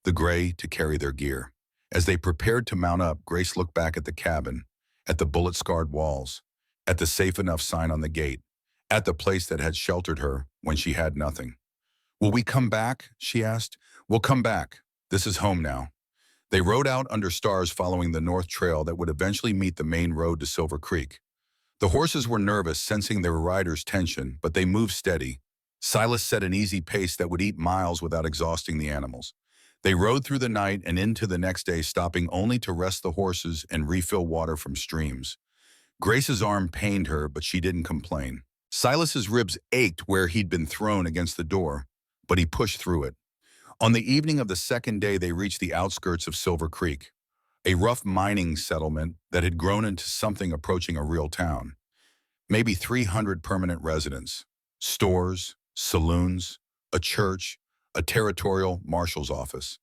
the gray to carry their gear. As they prepared to mount up, Grace looked back at the cabin, at the bullet-scarred walls, at the safe enough sign on the gate, at the place that had sheltered her when she had nothing. "Will we come back?" she asked. "We'll come back. This is home now." They rode out under stars, following the north trail that would eventually meet the main road to Silver Creek. The horses were nervous, sensing their rider's tension, but they moved steady. Silas set an easy pace that would eat miles without exhausting the animals. They rode through the night and into the next day, stopping only to rest the horses and refill water from streams. Grace's arm pained her, but she didn't complain. Silas's ribs ached where he'd been thrown against the door, but he pushed through it. On the evening of the second day, they reached the outskirts of Silver Creek, a rough mining settlement that had grown into something approaching a real town. Maybe 300 permanent residents, stores, saloons, a church, a territorial marshal's office.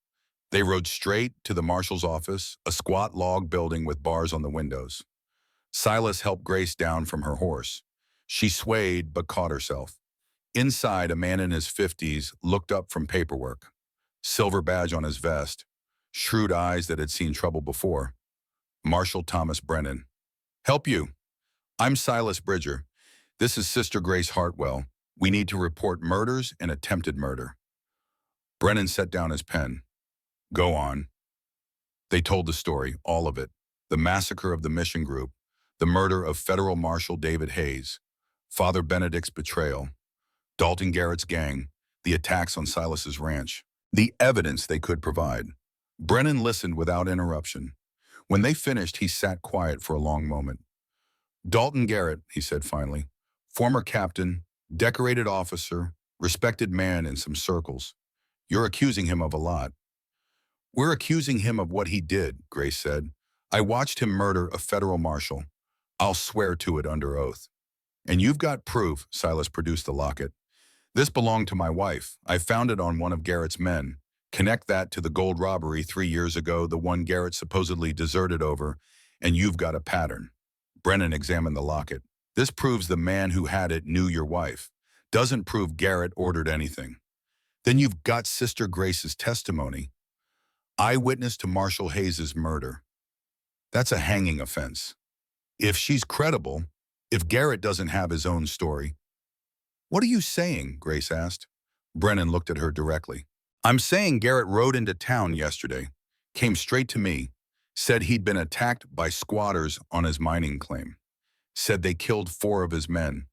They rode straight to the marshal's office, a squat log building with bars on the windows. Silas helped Grace down from her horse. She swayed but caught herself. Inside, a man in his 50s looked up from paperwork. Silver badge on his vest, shrewd eyes that had seen trouble before. Marshal Thomas Brennan. "Help you. I'm Silas Bridger. This is Sister Grace Hartwell. We need to report murders and attempted murder." Brennan set down his pen. "Go on." They told the story, all of it. The massacre of the mission group, the murder of Federal Marshal David Hayes, Father Benedict's betrayal, Dalton Garrett's gang, the attacks on Silas's ranch, the evidence they could provide. Brennan listened without interruption. When they finished, he sat quiet for a long moment. "Dalton Garrett," he said finally, "former captain, decorated officer, respected man in some circles. You're accusing him of a lot." "We're accusing him of what he did," Grace said. "I watched him murder a federal marshal. I'll swear to it under oath." "And you've got proof." Silas produced the locket. "This belonged to my wife. I found it on one of Garrett's men. Connect that to the gold robbery 3 years ago, the one Garrett supposedly deserted over, and you've got a pattern." Brennan examined the locket. "This proves the man who had it knew your wife. Doesn't prove Garrett ordered anything." "Then you've got Sister Grace's testimony. Eyewitness to Marshal Hayes's murder. That's a hanging offense. If she's credible, if Garrett doesn't have his own story." "What are you saying?" Grace asked. Brennan looked at her directly. "I'm saying Garrett rode into town yesterday, came straight to me, said he'd been attacked by squatters on his mining claim, said they killed 4 of his men,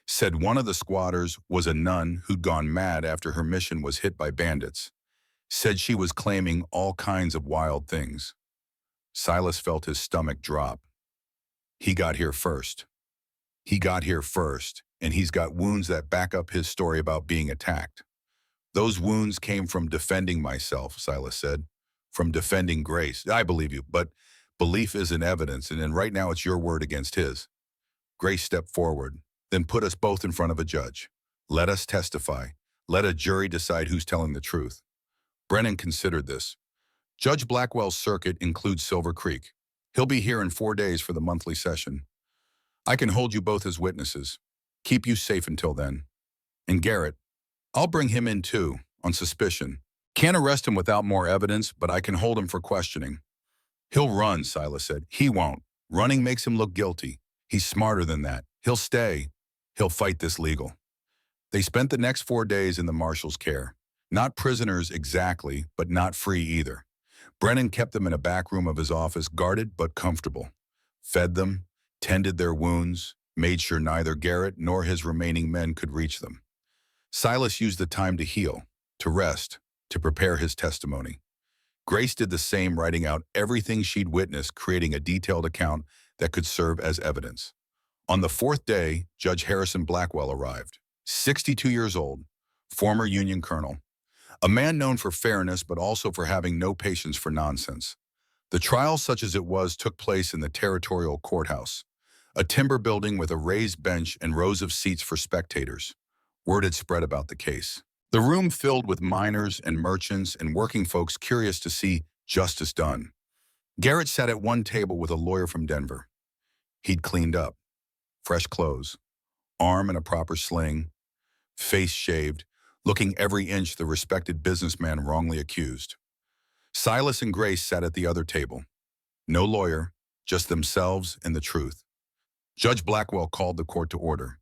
said one of the squatters was a nun who'd gone mad after her mission was hit by bandits, said she was claiming all kinds of wild things." Silas felt his stomach drop. He got here first. He got here first, and he's got wounds that back up his story about being attacked. "Those wounds came from defending myself," Silas said. "From defending Grace." "I believe you, but belief isn't evidence, and right now it's your word against his." Grace stepped forward. "Then put us both in front of a judge. Let us testify. Let a jury decide who's telling the truth." Brennan considered this. "Judge Blackwell's circuit includes Silver Creek. He'll be here in 4 days for the monthly session. I can hold you both as witnesses. Keep you safe until then. And Garrett, I'll bring him in too, on suspicion. Can't arrest him without more evidence, but I can hold him for questioning." "He'll run," Silas said. "He won't. Running makes him look guilty. He's smarter than that. He'll stay. He'll fight this legal. They spent the next 4 days in the marshal's care. Not prisoners exactly, but not free either. Brennan kept them in a back room of his office, guarded but comfortable. Fed them, tended their wounds, made sure neither Garrett nor his remaining men could reach them. Silas used the time to heal, to rest, to prepare his testimony. Grace did the same, writing out everything she'd witnessed, creating a detailed account that could serve as evidence. On the 4th day, Judge Harrison Blackwell arrived. 62 years old, former Union colonel, a man known for fairness but also for having no patience for nonsense. The trial, such as it was, took place in the territorial courthouse, a timber building with a raised bench and rows of seats for spectators. Word had spread about the case. The room filled with miners and merchants and working folks curious to see justice done. Garrett sat at one table with a lawyer from Denver. He'd cleaned up, fresh clothes, arm in a proper sling, face shaved, looking every inch the respected businessman wrongly accused. Silas and Grace sat at the other table. No lawyer, just themselves and the truth. Judge Blackwell called the court to order.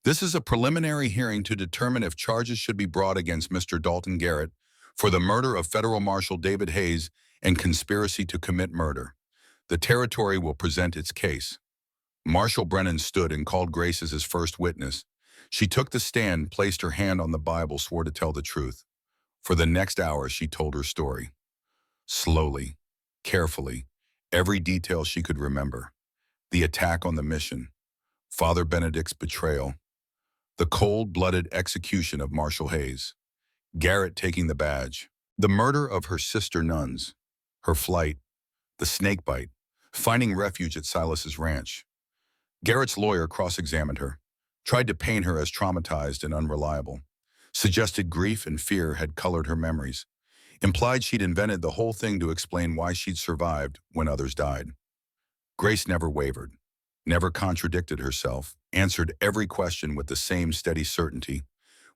This is a preliminary hearing to determine if charges should be brought against Mr. Dalton Garrett for the murder of Federal Marshal David Hayes and conspiracy to commit murder. The territory will present its case. Marshal Brennan stood and called Grace as his first witness. She took the stand, placed her hand on the Bible, swore to tell the truth. For the next hour, she told her story. Slowly, carefully, every detail she could remember. The attack on the mission, Father Benedict's betrayal, the cold-blooded execution of Marshal Hayes, Garrett taking the badge, the murder of her sister nuns, her flight, the snakebite, finding refuge at Silas's ranch. Garrett's lawyer cross-examined her, tried to paint her as traumatized and unreliable, suggested grief and fear had colored her memories, implied she'd invented the whole thing to explain why she'd survived when others died. Grace never wavered, never contradicted herself, answered every question with the same steady certainty.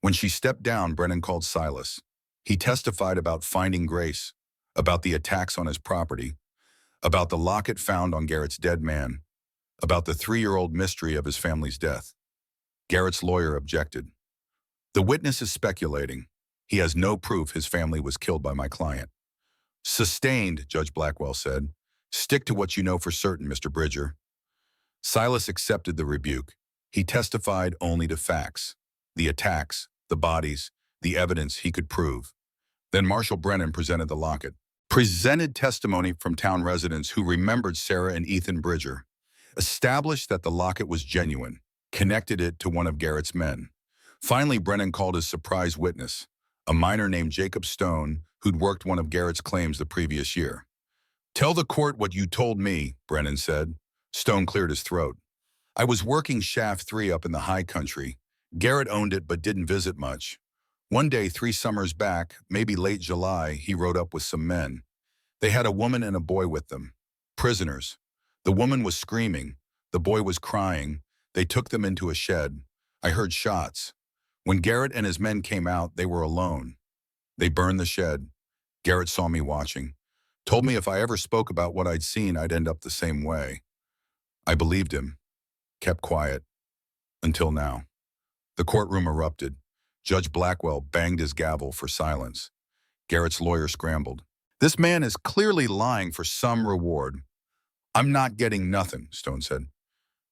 When she stepped down, Brennan called Silas. He testified about finding Grace, about the attacks on his property, about the locket found on Garrett's dead man, about the 3-year-old mystery of his family's death. Garrett's lawyer objected. The witness is speculating. He has no proof his family was killed by my client. Sustained, Judge Blackwell said. Stick to what you know for certain, Mr. Bridger. Silas accepted the rebuke. He testified only to facts, the attacks, the bodies, the evidence he could prove. Then Marshal Brennan presented the locket, presented testimony from town residents who remembered Sarah and Ethan Bridger, established that the locket was genuine, connected it to one of Garrett's men. Finally, Brennan called his surprise witness, a miner named Jacob Stone, who'd worked one of Garrett's claims the previous year. Tell the court what you told me, Brennan said. Stone cleared his throat. I was working Shaft 3 up in the high country. Garrett owned it but didn't visit much. One day, 3 summers back, maybe late July, he rode up with some men. They had a woman and a boy with them. Prisoners. The woman was screaming. The boy was crying. They took them into a shed. I heard shots. When Garrett and his men came out, they were alone. They burned the shed. Garrett saw me watching. Told me if I ever spoke about what I'd seen, I'd end up the same way. I believed him. Kept quiet. Until now. The courtroom erupted. Judge Blackwell banged his gavel for silence. Garrett's lawyer scrambled. This man is clearly lying for some reward. I'm not getting nothing, Stone said.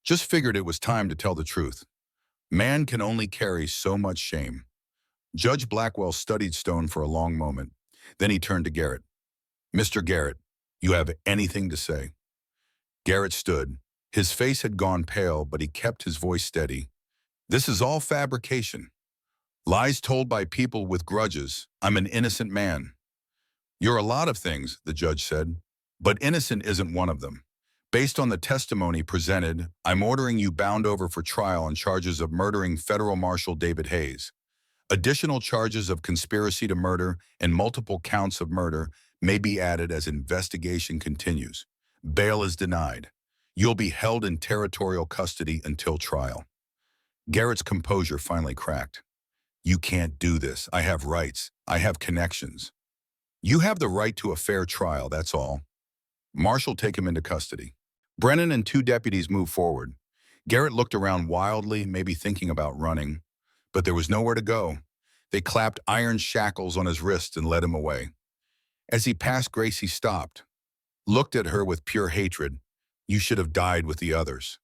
Just figured it was time to tell the truth. Man can only carry so much shame. Judge Blackwell studied Stone for a long moment. Then he turned to Garrett. Mr. Garrett, you have anything to say? Garrett stood. His face had gone pale, but he kept his voice steady. This is all fabrication. Lies told by people with grudges. I'm an innocent man. You're a lot of things, the judge said, but innocent isn't one of them. Based on the testimony presented, I'm ordering you bound over for trial on charges of murdering Federal Marshal David Hayes. Additional charges of conspiracy to murder and multiple counts of murder may be added as investigation continues. Bail is denied. You'll be held in territorial custody until trial. Garrett's composure finally cracked. You can't do this. I have rights. I have connections. You have the right to a fair trial, that's all. Marshal, take him into custody. Brennan and 2 deputies moved forward. Garrett looked around wildly, maybe thinking about running, but there was nowhere to go. They clapped iron shackles on his wrists and led him away. As he passed Grace, he stopped, looked at her with pure hatred. You should have died with the others.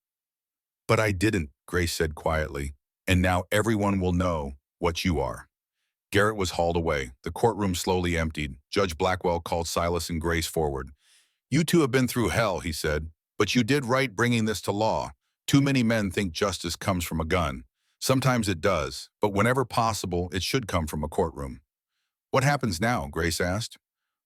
But I didn't, Grace said quietly, and now everyone will know what you are. Garrett was hauled away. The courtroom slowly emptied. Judge Blackwell called Silas and Grace forward. You two have been through hell, he said, but you did right bringing this to law. Too many men think justice comes from a gun. Sometimes it does, but whenever possible, it should come from a courtroom. What happens now? Grace asked.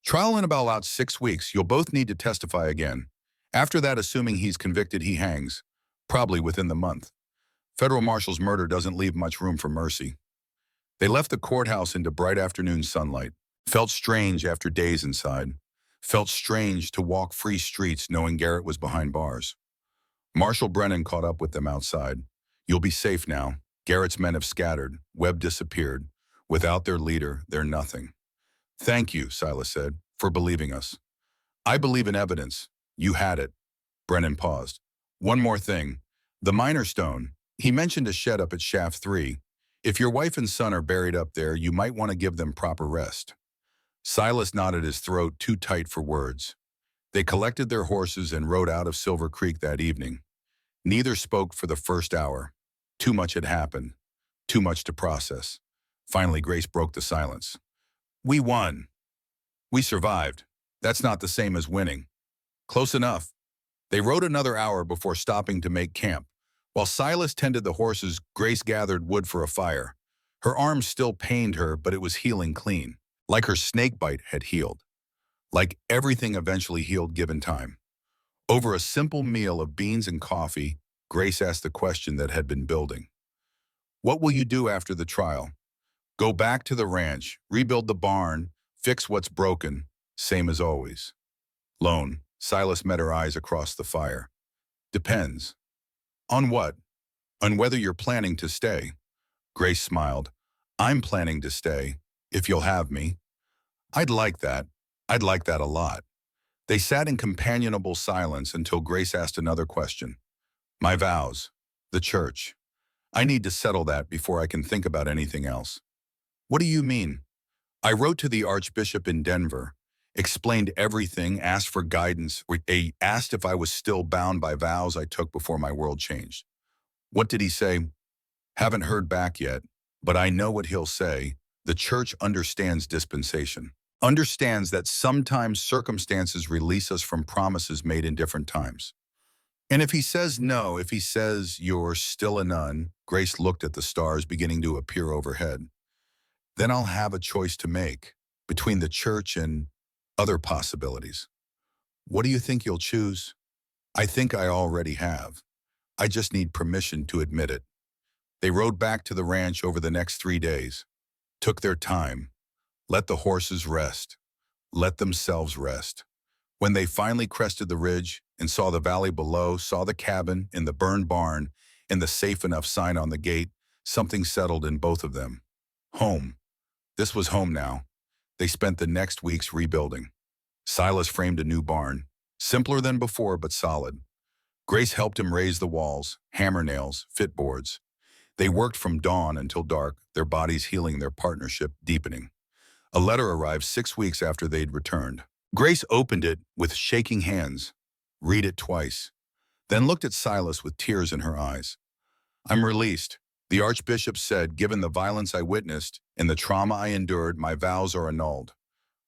Trial in about 6 weeks. You'll both need to testify again. After that, assuming he's convicted, he hangs. Probably within the month. Federal marshal's murder doesn't leave much room for mercy. They left the courthouse into bright afternoon sunlight. Felt strange after days inside. Felt strange to walk free streets knowing Garrett was behind bars. Marshal Brennan caught up with them outside. You'll be safe now. Garrett's men have scattered. Webb disappeared. Without their leader, they're nothing. Thank you, Silas said, for believing us. I believe in evidence. You had it. Brennan paused. One more thing. The minor stone. He mentioned a shed up at Shaft 3. If your wife and son are buried up there, you might want to give them proper rest. Silas knotted his throat too tight for words. They collected their horses and rode out of Silver Creek that evening. Neither spoke for the first hour. Too much had happened. Too much to process. Finally, Grace broke the silence. We won. We survived. That's not the same as winning. Close enough. They rode another hour before stopping to make camp. While Silas tended the horses, Grace gathered wood for a fire. Her arm still pained her, but it was healing clean. Like her snake bite had healed. Like everything eventually healed given time. Over a simple meal of beans and coffee, Grace asked the question that had been building. What will you do after the trial? Go back to the ranch, rebuild the barn, fix what's broken, same as always. Lone, Silas met her eyes across the fire. Depends. On what? On whether you're planning to stay. Grace smiled. I'm planning to stay, if you'll have me. I'd like that. I'd like that a lot. They sat in companionable silence until Grace asked another question. My vows. The church. I need to settle that before I can think about anything else. What do you mean? I wrote to the Archbishop in Denver, explained everything, asked for guidance, asked if I was still bound by vows I took before my world changed. What did he say? Haven't heard back yet, but I know what he'll say. The church understands dispensation. Understands that sometimes circumstances release us from promises made in different times. And if he says no, if he says you're still a nun, Grace looked at the stars beginning to appear overhead. Then I'll have a choice to make between the church and other possibilities. What do you think you'll choose? I think I already have. I just need permission to admit it. They rode back to the ranch over the next 3 days, took their time, let the horses rest, let themselves rest. When they finally crested the ridge and saw the valley below, saw the cabin and the burned barn and the safe enough sign on the gate, something settled in both of them. Home. This was home now. They spent the next weeks rebuilding. Silas framed a new barn, simpler than before but solid. Grace helped him raise the walls, hammer nails, fit boards. They worked from dawn until dark, their bodies healing, their partnership deepening. A letter arrived 6 weeks after they'd returned. Grace opened it with shaking hands, read it twice, then looked at Silas with tears in her eyes. I'm released. The Archbishop said, given the violence I witnessed and the trauma I endured, my vows are annulled.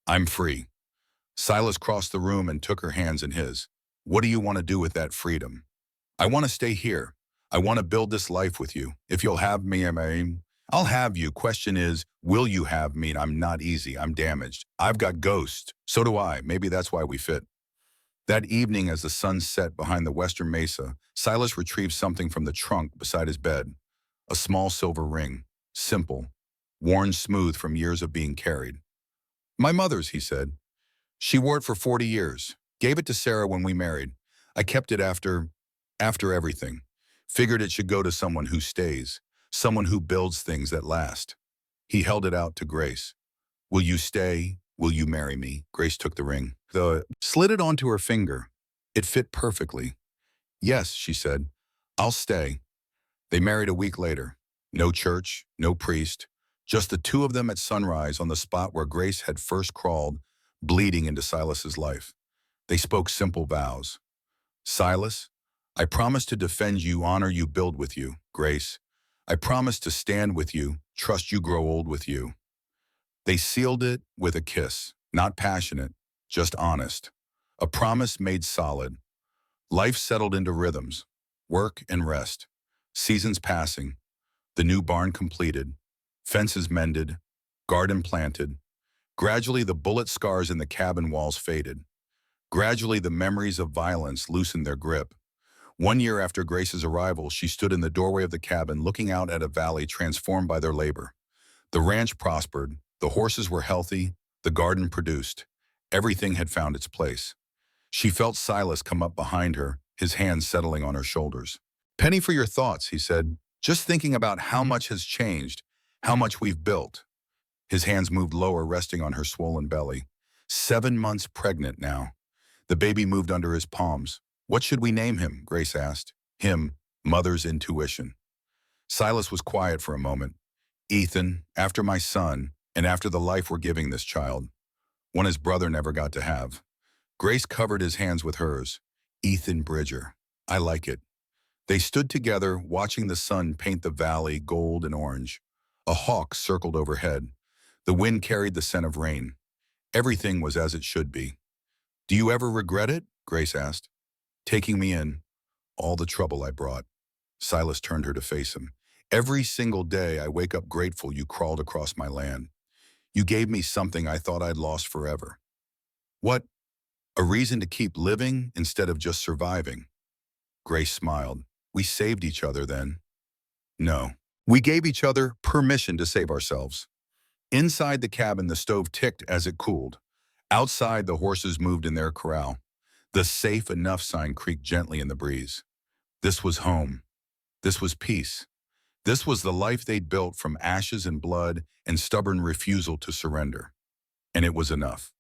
I'm free. Silas crossed the room and took her hands in his. What do you want to do with that freedom? I want to stay here. I want to build this life with you. If you'll have me, I'll have you. Question is, will you have me? I'm not easy. I'm damaged. I've got ghosts. So do I. Maybe that's why we fit. That evening, as the sun set behind the western mesa, Silas retrieved something from the trunk beside his bed. A small silver ring. Simple. Worn smooth from years of being carried. My mother's, he said. She wore it for 40 years. Gave it to Sarah when we married. I kept it after everything. Figured it should go to someone who stays. Someone who builds things that last. He held it out to Grace. Will you stay? Will you marry me? Grace took the ring. Slid it onto her finger. It fit perfectly. Yes, she said. I'll stay. They married a week later. No church, no priest, just the two of them at sunrise on the spot where Grace had first crawled, bleeding into Silas's life. They spoke simple vows. Silas, I promise to defend you, honor you, build with you. Grace, I promise to stand with you, trust you, grow old with you. They sealed it with a kiss, not passionate, just honest. A promise made solid. Life settled into rhythms, work and rest, seasons passing, the new barn completed, fences mended, garden planted. Gradually the bullet scars in the cabin walls faded. Gradually the memories of violence loosened their grip. 1 year after Grace's arrival, she stood in the doorway of the cabin looking out at a valley transformed by their labor. The ranch prospered, the horses were healthy, the garden produced. Everything had found its place. She felt Silas come up behind her, his hands settling on her shoulders. "Penny for your thoughts," he said. "Just thinking about how much has changed, how much we've built." His hands moved lower, resting on her swollen belly. 7 months pregnant now. The baby moved under his palms. "What should we name him?" Grace asked. Him, mother's intuition. Silas was quiet for a moment. "Ethan, after my son, and after the life we're giving this child. One his brother never got to have." Grace covered his hands with hers. "Ethan Bridger. I like it." They stood together, watching the sun paint the valley gold and orange. A hawk circled overhead. The wind carried the scent of rain. Everything was as it should be. "Do you ever regret it?" Grace asked. "Taking me in. All the trouble I brought." Silas turned her to face him. "Every single day I wake up grateful you crawled across my land. You gave me something I thought I'd lost forever." "What? A reason to keep living instead of just surviving." Grace smiled. "We saved each other then." "No. We gave each other permission to save ourselves." Inside the cabin, the stove ticked as it cooled. Outside, the horses moved in their corral. The safe enough sign creaked gently in the breeze. This was home. This was peace. This was the life they'd built from ashes and blood and stubborn refusal to surrender. And it was enough.